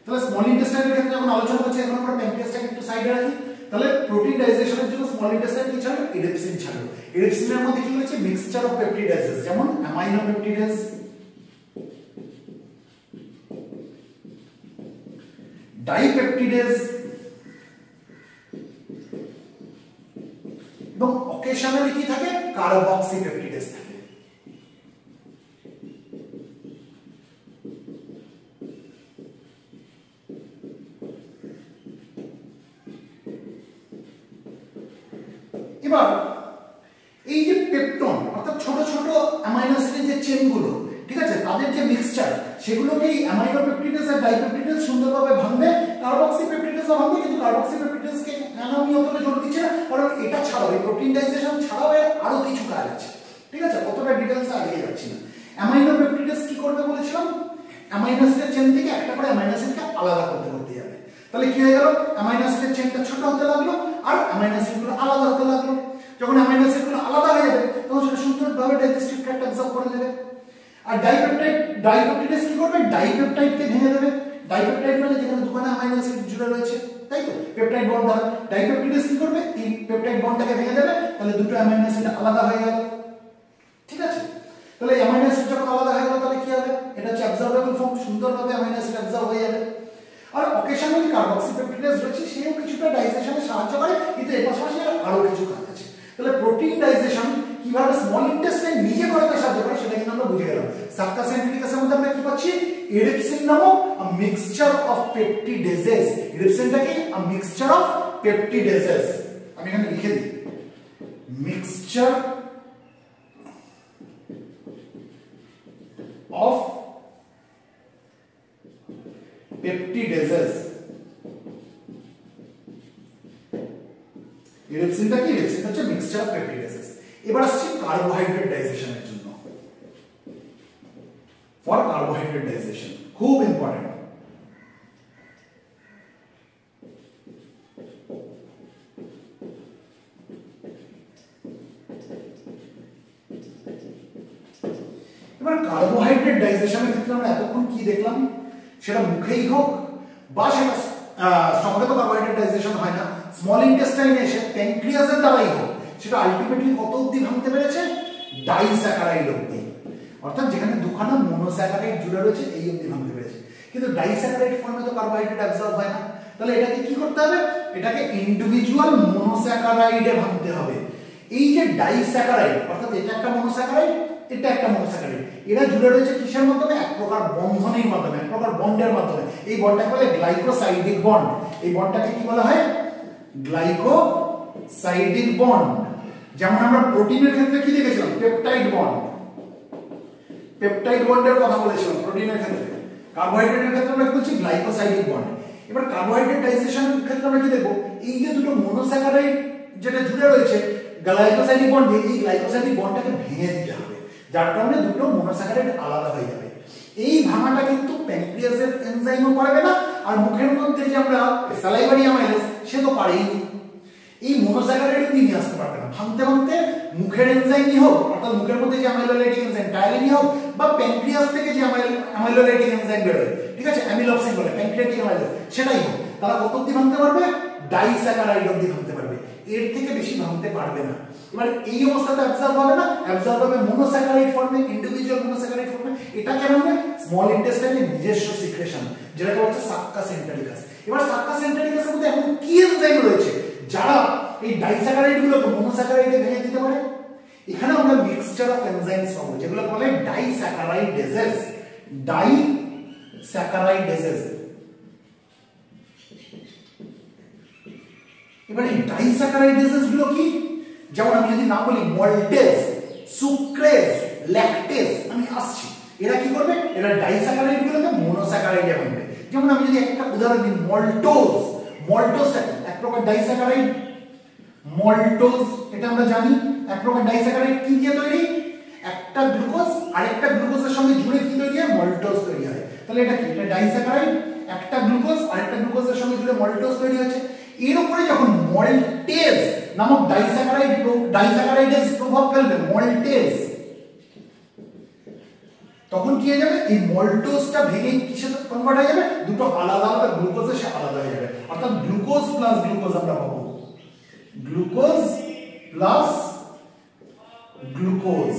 তাহলে স্মল ইন্টেস্টাইনের ক্ষেত্রে যখন আলোচনা করছি, এখন আমরা প্যানক্রিয়াসটাকে একটু সাইডে রাখি। তাহলে প্রোটিন ডাইজেশনের জন্য স্মল ইন্টেস্টাইন কি ছাড়বে? ইরিপসিন ছাড়বে। ইরিপসিনের মধ্যে কি রয়েছে? মিক্সচার অফ পেপটিডেজেস, যেমন অ্যামাইনো পেপটিডেজ, ডাইপেপটিডেজ এবং অকেশনালি কি থাকে? কার্বক্সিপেপটিডেজ থাকে। এবার এই যে পেপটন অর্থাৎ ছোট ছোট অ্যামাইনো অ্যাসিডের যে চেনগুলো, ঠিক আছে, তাদের যে মিক্সচার, সেগুলোকে এই অ্যামাইনো পেপটিডেজ আর ডাইপেপটিডেজ সুন্দরভাবে ভাঙবে, কার্বক্সিপেপটিডেজও ভাঙবে। কিন্তু কার্বক্সিপেপটিডেজকে কেন আমি অতটা জোর দিচ্ছি না, কারণ এটা ছাড়াও এই প্রোটিন ডাইজেশন ছাড়াও আরো কিছু কাজ আছে। ঠিক আছে, কতটা ডিটেইলসে আগে যাচ্ছি না। অ্যামাইনো পেপটিডেজ কি করবে বলেছিলাম? অ্যামাইনো অ্যাসিডের চেন থেকে একটা করে অ্যামাইনো অ্যাসিডকে আলাদা করতে যাবে। তাহলে কি হয়ে গেল? অ্যামাইনো অ্যাসিডের চেনটা ছোট হতে লাগলো আর অ্যামাইনো অ্যাসিডগুলো আলাদা হতে লাগলো। যখন অ্যামাইনো অ্যাসিডগুলো আলাদা হয়ে যাবে, তখন সেটা সুন্দরভাবে ডাইজেস্টিভ ট্র্যাক্ট অ্যাবজর্ব করে নেবে। আর ডাইপেপটাইডেস কি করবে, ডাইপেপটাইডকে ভেঙে দেবে। ডাইপেপটাইড মানে যেখানে দুখানা অ্যামাইনো অ্যাসিড জুড়ে রয়েছে, তাই তো, পেপটাইড বন্ড দ্বারা। ডাইপেপটাইডেস কি করবে, এই পেপটাইড বন্ডটাকে ভেঙে দেবে, তাহলে দুটো অ্যামাইনো অ্যাসিড আলাদা হয়ে গেল। ঠিক আছে, তাহলে অ্যামাইনো অ্যাসিড যখন আলাদা হয়ে গেল তাহলে কি হবে, এটা হচ্ছে অ্যাবজর্বেবল ফর্ম, সুন্দরভাবে অ্যামাইনো অ্যাসিড অ্যাবজর্ব হয়ে যাবে। আর অকেশনালি কার্বক্সিপেপটিডেস রয়েছে, সেও কিছুটা ডাইজেশনে সাহায্য করে, কিন্তু এর পাশাপাশি আরো কিছু কাজ আছে। তাহলে প্রোটিন ডাইজেশন কিভাবে স্মল ইন্টেস্টাইন নিজে করতে সাহায্য করে সেটা কিন্তু আমরা বুঝে গেলাম। সাক্কাস এন্টেরিকাসের মধ্যে আমরা কি পাচ্ছি, ইরিপসিন নামক a mixture of peptidases। ইরিপসিনটা কি, a mixture of peptidases। আমি এখানে লিখে দিই, মিক্সচার of peptidases। ইরিপসিনটা কি, ইরিপসিনটা হচ্ছে মিক্সচার অফ পেপটিডেসেস। এবার আসছে কার্বোহাইড্রেট ডাইজেশনের জন্য, ফর কার্বোহাইড্রেট ডাইজেশন খুব ইম্পর্টেন্ট। এবার কার্বোহাইড্রেট ডাইজেশনের ক্ষেত্রে আমরা এতক্ষণ কি দেখলাম, সেটা মুখেই হোক বা সেটা স্টমাকে তো কার্বোহাইড্রেট ডাইজেশন হয় না, স্মল ইন্টেস্টাইনে এসে প্যানক্রিয়াসের দ্বারাই হোক, সেটা আলটিমেটলি কত অবধি ভাঙতে পেরেছে, ডাইস্যাকারাইড অবধি, অর্থাৎ যেখানে দুখানা মনোস্যাকারাইড জুড়ে রয়েছে এই অবধি ভাঙতে পেরেছে। কিন্তু ডাইস্যাকারাইড ফর্মে তো কার্বোহাইড্রেট অ্যাবজর্ব হয় না, তাহলে এটাকে কি করতে হবে, এটাকে ইন্ডিভিজুয়াল মনোস্যাকারাইডে ভাঙতে হবে। এই যে ডাইস্যাকারাইড, অর্থাৎ এটা একটা মনোস্যাকারাইড, এটা একটা মনোস্যাকারাইড, এরা জুড়ে রয়েছে কিসের মাধ্যমে, এক প্রকার বন্ধনের মাধ্যমে, এক প্রকার বন্ডের মাধ্যমে। এই বন্ডটাকে বলে গ্লাইকোসাইডিক বন্ড। এই বন্ডটাকে কি বলা হয়, গ্লাইকোসাইডিক বন্ড। যেমন আমরা প্রোটিনের ক্ষেত্রে কি দেখেছিলাম, পেপটাইড বন্ড, পেপটাইড বন্ডের কথা বলেছিলাম প্রোটিনের ক্ষেত্রে। কার্বোহাইড্রেটের ক্ষেত্রে আমরা কি বলছি, গ্লাইকোসাইডিক বন্ড। এবার কার্বোহাইড্রেট ডাইজেশনের ক্ষেত্রে আমরা কি দেখব, এই যে দুটো মনোস্যাকারাইড যেটা জুড়ে রয়েছে গ্লাইকোসাইডিক বন্ড, এই গ্লাইকোসাইডিক বন্ডটাকে ভেঙে দিতে হবে, যার কারণে দুটো মনোস্যাকারাইড আলাদা হয়ে যাবে। এই ভাঙাটা কিন্তু প্যানক্রিয়াসের এনজাইমও পারবে না, আর মুখের মধ্যে যে আমরা স্যালাইভারি অ্যামাইলেজ সে তো পারেই। এই মনোস্যাকারাইড নিয়ে আসতে পারবে না, ভাঙতে ভাঙতে মুখের এনজাইমই হোক, অর্থাৎ মুখের মধ্যে যে অ্যামাইলোলাইটিক এনজাইম টাইলিনই হোক, বা প্যানক্রিয়াস থেকে যে অ্যামাইলোলাইটিক এনজাইম বেরোয়, ঠিক আছে, অ্যামিলোপসিন বলে প্যানক্রিয়াটিক অ্যামাইলেজ, সেটাই হোক, তারা কত অবধি ভাঙতে পারবে, ডাইস্যাকারাইড অবধি ভাঙতে পারবে, এর থেকে বেশি ভাঙতে পারবে না। এবার এই অবস্থাতে অ্যাবজর্ব হবে না, অ্যাবজর্ব হবে মনোস্যাকারাইড ফর্মে, ইন্ডিভিজুয়াল মনোস্যাকারাইড ফর্মে। এটা কেন হবে, স্মল ইন্টেস্টাইনের নিজস্ব সিক্রেশন, যেটাকে বলছে সাক্কাস এন্টেরিকাস। এবার সাক্কাস এন্টেরিকাসের মধ্যে এখন কি এনজাইম রয়েছে যারা এই ডাইস্যাকারাইড গুলোকে মনোস্যাকারাইডে ভেঙে দিতে পারে? এখানে আমরা মিক্সচার অফ এনজাইমস পাবো, যেগুলো বলে ডাইস্যাকারাইডেসেস। ডাইস্যাকারাইডেসেস। এবার এই ডাইস্যাকারাইডেসেস গুলো কি, যেমন আমি যদি না বলি মল্টেজ, সুক্রেজ, ল্যাকটেজ, আমি আসছি, এরা কি করবে, এরা ডাইস্যাকারাইড গুলোকে মনোস্যাকারাইডে ভাঙবে। যেমন আমি যদি একটা উদাহরণ দিই, মল্টোজ। মল্টোজটা কি, এক প্রকার ডাইস্যাকারাইড। মল্টোজ এটা আমরা জানি এক প্রকার ডাইস্যাকারাইড। কি দিয়ে তৈরি, একটা গ্লুকোজ আরেকটা গ্লুকোজের সঙ্গে জুড়ে কি তৈরি হয়, মল্টোজ তৈরি হয়। তাহলে এটা কি, এটা ডাইস্যাকারাইড, একটা গ্লুকোজ আরেকটা গ্লুকোজের সঙ্গে জুড়ে মল্টোজ তৈরি হচ্ছে। এর উপরে যখন মল্টেজ নামক ডাইস্যাকারাইডেস প্রভাব ফেলবে, মল্টেজ, তখন কি হয়ে যাবে, এই মল্টোজটা ভেঙে কিসে কনভার্ট হয়ে যাবে, দুটো আলাদা আলাদা গ্লুকোজে সে আলাদা হয়ে যাবে, অর্থাৎ গ্লুকোজ প্লাস গ্লুকোজ আমরা পাবো, glucose plus glucose.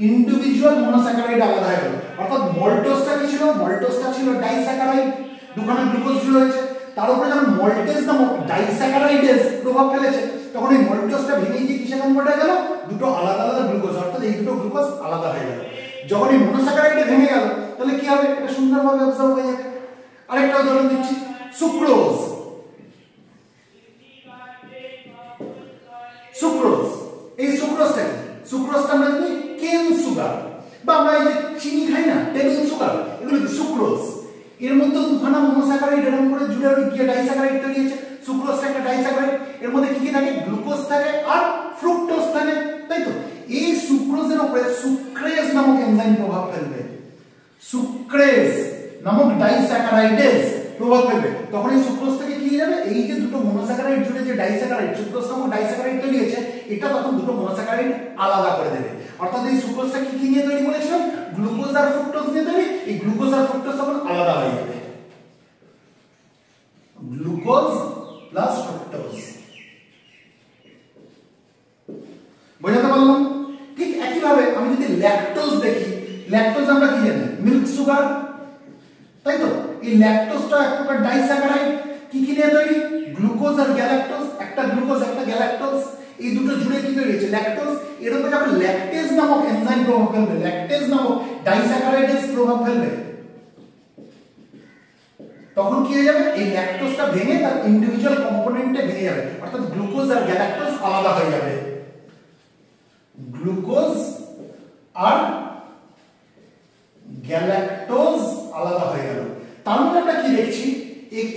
Individual monosaccharide আলাদা হয়ে গেল, অর্থাৎ মল্টোজটা কি ছিল, মল্টোজটা ছিল ডাইস্যাকারাইড, দুখানা গ্লুকোজ জুড়ে হয়েছে, তার উপরে যখন মল্টেজ নামক ডাইস্যাকারাইডেস প্রভাব ফেলেছে, তখন এই মল্টোজটা ভেঙে গিয়ে কিসে কনভার্ট হয়ে গেল, দুটো আলাদা আলাদা গ্লুকোজ, অর্থাৎ এই দুটো গ্লুকোজ আলাদা হয়ে গেল। যখন এই মনোস্যাকারাইডে ভেঙে গেল, তাহলে কি হবে, এটা সুন্দরভাবে অবজার্ভ হয়ে যাবে। আরেকটা উদাহরণ দিচ্ছি, সুক্রোজ। সুক্রোজ, এই সুক্রোজটা কি, সুক্রোজটা আমরা জানি কেন সুগার, বা আমরা এই যে চিনি খাই না, টেবিল সুগার, এগুলো কি সুক্রোজ। এর মধ্যে দুখানা মনোস্যাকারাইড এরকম করে জুড়ে গিয়ে ডাইস্যাকারাইড তৈরি হয়েছে। সুক্রোজটা একটা ডাইস্যাকারাইড, এর মধ্যে কি কি থাকে, গ্লুকোজ থাকে আর ফ্রুক্টোজ থাকে, তাই তো। এই সুক্রোজের উপরে সুক্রেজ নামক এনজাইম প্রভাব ফেলবে, সুক্রেজ নামক ডাইস্যাকারাইডেস প্রভাব ফেলবে, তখন এই সুক্রোজ থেকে কি যাবে, এই যে দুটো মনোস্যাকারাইড জুড়ে যে ডাইস্যাকারাইড, সুক্রোজ নামক ডাইস্যাকারাইড তৈরি হয়েছে, এটা তখন দুটো মনোস্যাকারাইড আলাদা করে দেবে। অর্থাৎ এই সুক্রোজটা কি কি নিয়ে তৈরি বলেছিলাম, গ্লুকোজ আর ফ্রুক্টোজ নিয়ে তৈরি, এই গ্লুকোজ আর ফ্রুক্টোজ তখন আলাদা হয়ে যাবে, গ্লুকোজ প্লাস ফ্রুক্টোজ। বোঝাতে পারলাম? ঠিক একইভাবে আমি যদি ল্যাকটোজ দেখি, ল্যাকটোজ আমরা কি জানি? মিল্ক সুগার, তাই তো? এই ল্যাকটোজটা এক প্রকার ডাইস্যাকারাইড, কি কি নিয়ে তৈরি? গ্লুকোজ আর গ্যালাক্টোজ, একটা গ্লুকোজ একটা গ্যালাক্টোজ, এই দুটো জুড়ে কি তৈরি হচ্ছে? ল্যাকটোজ। এর উপরে যখন ল্যাকটেজ নামক এনজাইম প্রভাব ফেলবে, ল্যাকটেজ নামক ডাইস্যাকারাইডেজ প্রভাব ফেলবে, তখন কি হয়ে যাবে? এই ল্যাকটোজটা ভেঙে তার ইন্ডিভিজুয়াল কম্পোনেন্টে ভেঙে যাবে, অর্থাৎ গ্লুকোজ আর গ্যালাক্টোজ আলাদা হয়ে যাবে, গ্লুকোজ আর গ্যালাক্টোজ আলাদা হয়ে গেল। তার মানে আমরা কি দেখছি?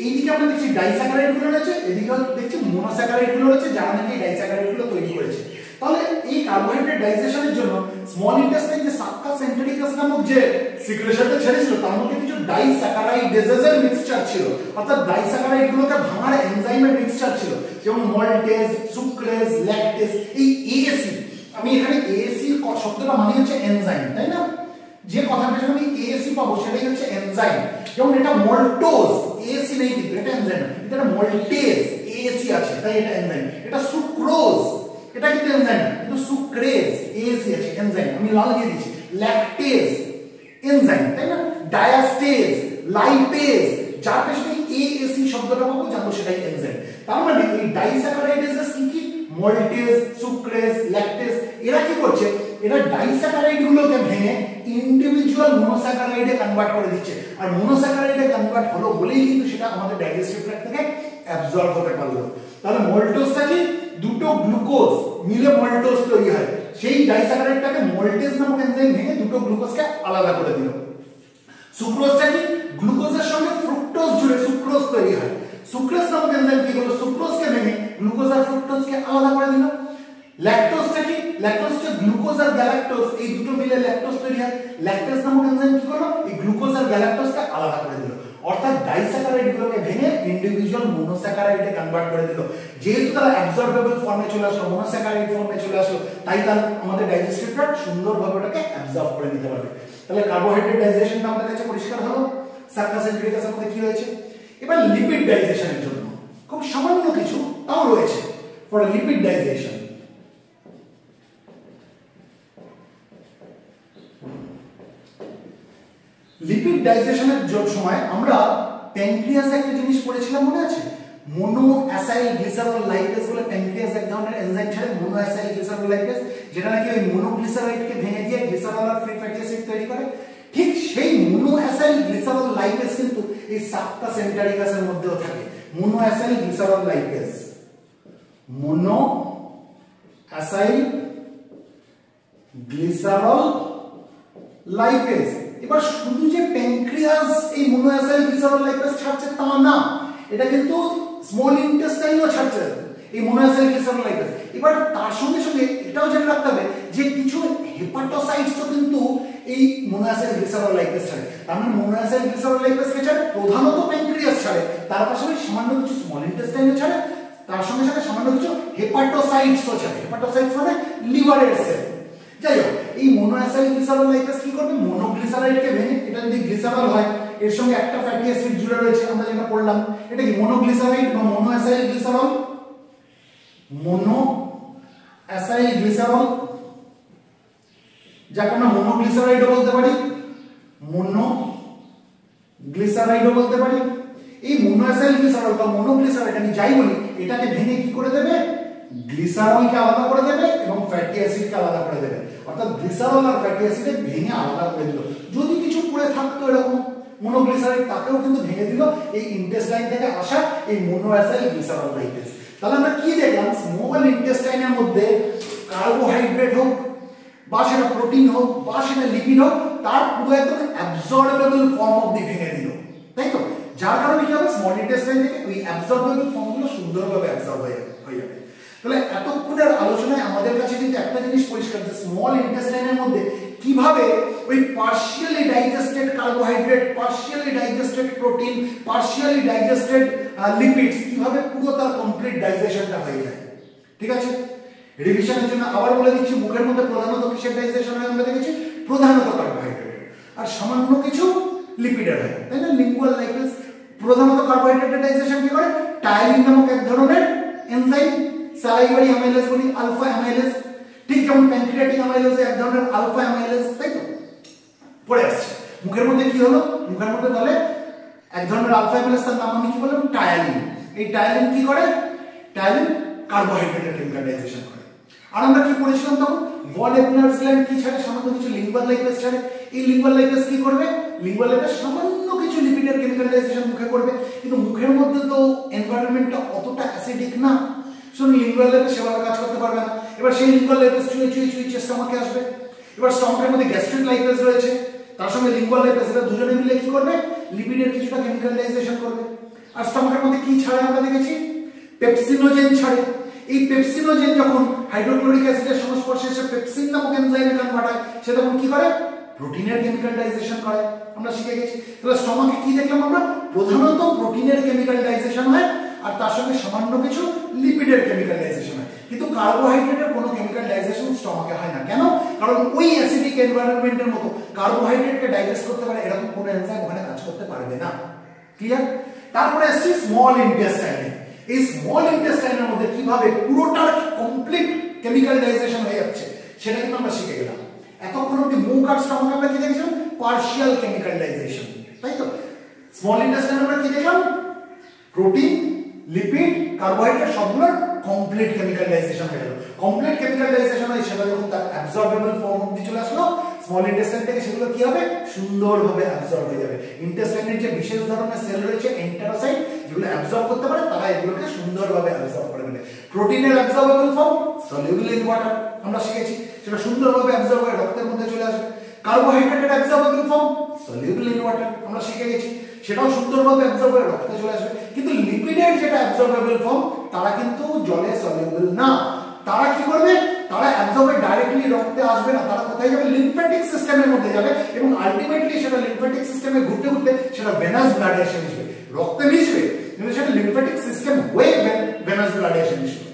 এইদিকে আমরা দেখছি ডাইস্যাকারাইড গুলো রয়েছে, এদিকে দেখছি মোনোস্যাকারাইড গুলো রয়েছে, যারা নাকি এই ডাইস্যাকারাইড গুলো তৈরি করেছে। তাহলে এই কার্বোহাইড্রেট ডাইজেশনের জন্য স্মল ইন্টেস্টাইন যে সাবকাস এন্টেরিকাস নামক যে সিক্রেশনটা ছেড়েছিল, তার মধ্যে কিছু ডাইস্যাকারাইডেজের মিক্সচার ছিল, অর্থাৎ ডাইস্যাকারাইড গুলোকে ভাঙার এনজাইমের মিক্সচার ছিল, যেমন মল্টেজ, সুক্রেজ, ল্যাকটেজ। এই এএসি, আমি এখানে এএসি শব্দটা মানে হচ্ছে এনজাইম, তাই না? যে কথার পেছনে আমি এএসি পাবো সেটাই হচ্ছে এনজাইম। যেমন এটা মল্টোজ, এএসি নেই কিন্তু এটা এনজাইম, এটা মল্টেজ, এএসি আছে তাই এটা এনজাইম। এটা সুক্রোজ, এটা কিন্তু এনজাইম না, কিন্তু সুক্রেজ, এএসি আছে, এনজাইম। আমি লাল দিয়ে দিচ্ছি। ল্যাকটেজ, এনজাইম, তাই না? ডায়াস্টেজ, লাইপেজ, যার পেছনে এএসি শব্দটা পাবো জানবো সেটাই এনজাইম। তার মানে এই ডাইস্যাকারাইডেজ কি কি? Maltase, sucrase, lactase. এরা কি করছে? এরা ডাইস্যাকারাইড গুলোকে ভেঙে ইন্ডিভিজুয়াল মোনোস্যাকারাইডে কনভার্ট করে দিচ্ছে, আর মোনোস্যাকারাইডে কনভার্ট হলো বলেই কিন্তু সেটা আমাদের ডাইজেস্টিভ ট্র্যাক্ট থেকে অ্যাবজর্ব হতে পারলো। তাহলে মল্টোজটা কি? দুটো গ্লুকোজ মিলে মল্টোজ তৈরি হয়, সেই ডাইস্যাকারাইডটাকে মল্টেজ নামক এনজাইম ভেঙে দুটো গ্লুকোজকে আলাদা করে দিল। সুক্রোজটা কি? গ্লুকোজের সঙ্গে ফ্রুক্টোজ জুড়ে সুক্রোজ তৈরি হয়, সুক্রেজ নামক এনজাইম কি করলো? সুক্রোজকে ভেঙে গ্লুকোজ আর ফ্রুক্টোজকে আলাদা করে দিল। ল্যাকটোজটা কি? ল্যাকটোজটা গ্লুকোজ আর গ্যালাক্টোজ এই দুটো মিলে ল্যাকটোজ তৈরি হয়, ল্যাকটেজ নামক এনজাইম কি করলো? এই গ্লুকোজ আর গ্যালাক্টোজকে আলাদা করে দিল, অর্থাৎ ডাইস্যাকারাইড গুলোকে ভেঙে ইন্ডিভিজুয়াল মোনোস্যাকারাইডে কনভার্ট করে দিল। যেহেতু তারা অ্যাবজর্বেবল ফর্মে চলে আসলো, মোনোস্যাকারাইড ফর্মে চলে আসলো, তাই তার আমাদের ডাইজেস্টিভ ট্র্যাক্ট সুন্দরভাবে ওটাকে অ্যাবজর্ব করে নিতে পারবে। তাহলে কার্বোহাইড্রেট ডাইজেশনটা আমাদের কাছে পরিষ্কার হলো, সার্কাস এন্টেরিকাসের মধ্যে কি হয়েছে। এবার লিপিড ডাইজেশনের জন্য খুব সামান্য কিছু তাও রয়েছে ফর লিপিড ডাইজেশন। লিপিড ডাইজেশনের সময় আমরা প্যানক্রিয়াসে একটা জিনিস পড়েছিলাম, মনে আছে? মোনো অ্যাসাইল গ্লিসারল লাইপেজ বলে প্যানক্রিয়াস এক ধরনের এনজাইম ছাড়ে, মোনো অ্যাসাইল গ্লিসারল লাইপেজ, যেটা নাকি ওই মোনোগ্লিসারাইডকে ভেঙে দিয়ে গ্লিসারল আর ফ্রি ফ্যাটি অ্যাসিড তৈরি করে। ঠিক সেই মোনো অ্যাসাইল গ্লিসারল লাইপেজ কিন্তু এই সাবকাস এন্টেরিকাসের মধ্যেও থাকে। Mono acyl glycerol lipase, mono acyl glycerol lipase. এবার শুধু যে প্যানক্রিয়াস এই মোনোঅ্যাসাইল গ্লিসারল লাইপেজ ছাড়ছে তা না, এটা কিন্তু স্মল ইন্টেস্টাইনও ছাড়ছে এই মোনোঅ্যাসাইল গ্লিসারল লাইপেজ। এবার তার সঙ্গে সঙ্গে এটাও জেনে রাখতে হবে যে কিছু হেপাটোসাইটসও কিন্তু এই মোনোঅ্যাসাইল গ্লিসারল লাইপেজ ছাড়ে। তার মানে মোনোঅ্যাসাইল গ্লিসারল লাইপেজ কে ছাড়ে? প্রধানত প্যানক্রিয়াস ছাড়ে, তার পাশাপাশি সামান্য কিছু স্মল ইন্টেস্টাইনও ছাড়ে, তার সঙ্গে সঙ্গে সামান্য কিছু হেপাটোসাইটসও ছাড়ে। হেপাটোসাইটস মানে লিভারের সেল। যাই হোক, এই মোনোঅ্যাসাইল গ্লিসারল লাইপেজ কি করবে? মোনোগ্লিসারাইডকে ভেঙে, এটা যদি গ্লিসারল হয় এর সঙ্গে একটা ফ্যাটি অ্যাসিড জুড়ে রয়েছে, আমরা যেটা পড়লাম, এটা কি মোনোগ্লিসারাইড বা মোনোঅ্যাসাইল গ্লিসারল? মোনোঅ্যাসাইল গ্লিসারল, যাকে আমরা মোনোগ্লিসারাইডও বলতে পারি, মোনোগ্লিসারাইডও বলতে পারি। এই মোনোঅ্যাসাইল গ্লিসারল বা মোনোগ্লিসারাইড আমি যাই বলি, এটাকে ভেঙে কি করে দেবে? গ্লিসারলকে আলাদা করে দেবে এবং ফ্যাটি অ্যাসিডকে আলাদা করে দেবে, অর্থাৎ গ্লিসারল আর ফ্যাটি অ্যাসিডকে ভেঙে আলাদা করে দিল। যদি কিছু পড়ে থাকতো এরকম মোনোগ্লিসারাইড, তাকেও কিন্তু ভেঙে দিল এই ইন্টেস্টাইন থেকে আসা এই মোনোঅ্যাসাইল গ্লিসারল লাইপেজ। তাহলে আমরা কি দেখলাম? স্মল ইন্টেস্টাইনের মধ্যে কার্বোহাইড্রেট হোক বা সেটা প্রোটিন হোক বা সেটা লিপিড হোক, তার পুরো একদম অ্যাবজর্বেবল ফর্ম অবধি ভেঙে দিল, তাই তো? যার কারণে কি হবে? স্মল ইন্টেস্টাইন থেকে ওই অ্যাবজর্বেবল ফর্মগুলো সুন্দরভাবে অ্যাবজর্ব হয়ে যাবে। তাহলে এতক্ষণের আলোচনায় আমাদের কাছে কিন্তু একটা জিনিস পরিষ্কার, যে স্মল ইন্টেস্টাইনের মধ্যে কিভাবে ওই partially digested carbohydrate, partially digested protein, partially digested lipids কিভাবে পুরো তার কমপ্লিট ডাইজেশনটা হয়ে যায়। ঠিক আছে, রিভিশনের জন্য আবার বলে দিচ্ছি, মুখের মধ্যে প্রধানত কিসের ডাইজেশন হয় আমরা দেখেছি? প্রধানত কার্বোহাইড্রেট। আর সামান্য কিছু লিপিডের হয়, তাই না? লিঙ্গুয়াল লাইপেজ প্রধানত কার্বোহাইড্রেটের ডাইজেশন কি করে? টায়ালিন নামক এক ধরনের এনজাইম, স্যালাইভারি অ্যামাইলেজ বলি, আলফা অ্যামাইলেজ, ঠিক যেমন প্যানক্রিয়াটিক অ্যামাইলেজ এক ধরনের আলফা অ্যামাইলেজ, তাই তো? পড়ে আসছে মুখের মধ্যে কি হলো? মুখের মধ্যে তাহলে এক ধরনের আলফা অ্যামাইলেজ, তার নাম আমি কি বললাম? টায়ালিন। এই টায়ালিন কি করে? টায়ালিন কার্বোহাইড্রেটের কেমিক্যাল ডাইজেশন করে। আর আমরা কি পড়েছিলাম তখন? ভন এপনারস গ্ল্যান্ড কি ছাড়ে? সামান্য কিছু লিঙ্গুয়াল লাইপেজ ছাড়ে। এই লিঙ্গুয়াল লাইপেজ কি করবে? লিঙ্গুয়াল লাইপেজ সামান্য কিছু লিপিডের কেমিক্যাল ডাইজেশন মুখে করবে, কিন্তু মুখের মধ্যে তো এনভায়রনমেন্টটা অতটা অ্যাসিডিক না, শুনুন লিঙ্গুয়াল লাইপেজ সেভাবে কাজ করতে পারবে না। এবার সেই লিঙ্গুয়াল লাইপেজ চুয়ে চুয়ে চুয়ে স্টমাকে আসবে। এবার স্টমাকের মধ্যে গ্যাস্ট্রিক লাইপেজ রয়েছে, তার সঙ্গে লিঙ্গুয়াল লাইপেজ, এটা দুজনে মিলে কি করবে? লিপিডের কিছুটা কেমিক্যাল ডাইজেশন করবে। আর স্টমাকের মধ্যে কি ছাড়ে আমরা দেখেছি? পেপসিনোজেন ছাড়ে। এই পেপসিনোজেন যখন হাইড্রোক্লোরিক অ্যাসিডের সংস্পর্শে এসে পেপসিন নামক এনজাইমে কনভার্ট হয়, সে তখন কি করে? প্রোটিনের কেমিক্যাল ডাইজেশন করে। আমরা শিখে গেছি। তাহলে স্টমাকে কি দেখলাম আমরা? প্রধানত প্রোটিনের কেমিক্যাল ডাইজেশন হয়, আর তার সঙ্গে সামান্য কিছু লিপিডের কেমিক্যাল ডাইজেশন হয়, কিন্তু কার্বোহাইড্রেটের কোনো কেমিক্যাল ডাইজেশন স্টমাকে হয় না। কেন? কারণ ওই অ্যাসিডিক এনভায়রনমেন্টের মতো কার্বোহাইড্রেটকে ডাইজেস্ট করতে পারে এরকম কোনো এনজাইম ওখানে কাজ করতে পারবে না। ক্লিয়ার? তারপরে আসছে স্মল ইন্টেস্টাইনে। এই স্মল ইন্টেস্টাইনের মধ্যে কিভাবে পুরোটার কমপ্লিট কেমিক্যাল ডাইজেশন হয়ে যাচ্ছে সেটা কিন্তু আমরা শিখে গেলাম। এতক্ষণ অব্দি মুখ আর স্টমাক আমরা কি দেখেছিলাম? পার্শিয়াল কেমিক্যাল ডাইজেশন, তাই তো? স্মল ইন্টেস্টাইন আমরা কি দেখলাম? প্রোটিন, লিপিড, কার্বোহাইড্রেট সবগুলোর কমপ্লিট কেমিক্যাল ডাইজেশন হয়ে গেল। কমপ্লিট কেমিক্যাল ডাইজেশন হয়, সেটা যখন তার অ্যাবজর্বেবল ফর্ম অবধি চলে আসলো, স্মল ইন্টেস্টাইন থেকে সেগুলো কি হবে? সুন্দরভাবে অ্যাবজর্ব হয়ে যাবে। ইন্টেস্টাইনের যে বিশেষ ধরনের সেল রয়েছে এন্টেরোসাইট, যেগুলো অ্যাবজর্ব করতে পারে, তারা এগুলোকে সুন্দরভাবে অ্যাবজর্ব করে নেবে। প্রোটিনের absorbable form soluble in water আমরা শিখেছি, সেটা সুন্দরভাবে অ্যাবজর্ব হয়ে রক্তের মধ্যে চলে আসবে। কার্বোহাইড্রেটের absorbable form soluble in water আমরা শিখে গেছি, সেটাও সুন্দরভাবে অ্যাবজর্ব হয়ে রক্তে চলে আসবে। কিন্তু লিপিডের যেটা অ্যাবজর্বেবল ফর্ম, তারা কিন্তু জলে সলিউবল না। তারা কি করবে? তারা অ্যাবজর্ব হয়ে ডাইরেক্টলি রক্তে আসবে না, তারা কোথায় যাবে? লিম্ফ্যাটিক সিস্টেমের মধ্যে যাবে, এবং আলটিমেটলি সেটা লিম্ফ্যাটিক সিস্টেমে ঘুরতে ঘুরতে সেটা ভেনাস ব্লাডে এসে মিশবে। রক্তে মিশবে কিন্তু সেটা লিম্ফ্যাটিক সিস্টেম হয়ে ভেনাস ব্লাডে এসে মিশবে।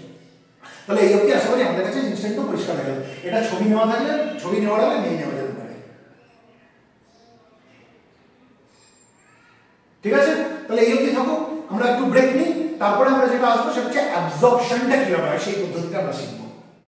তাহলে এই অবধি আশা করি আমাদের কাছে জিনিসটা একটু পরিষ্কার হয়ে গেল। এটা ছবি নেওয়া থাকলে, ছবি নেওয়ার আগে নিয়ে নেওয়া যেতে পারে। ঠিক আছে? তাহলে এই অবধি থাকুক, আমরা একটু ব্রেক নিই, তারপরে আমরা যেটা আসবো সেটা হচ্ছে অ্যাবজর্পশনটা কিভাবে হয় সেই পদ্ধতিটা আমরা শিখবো।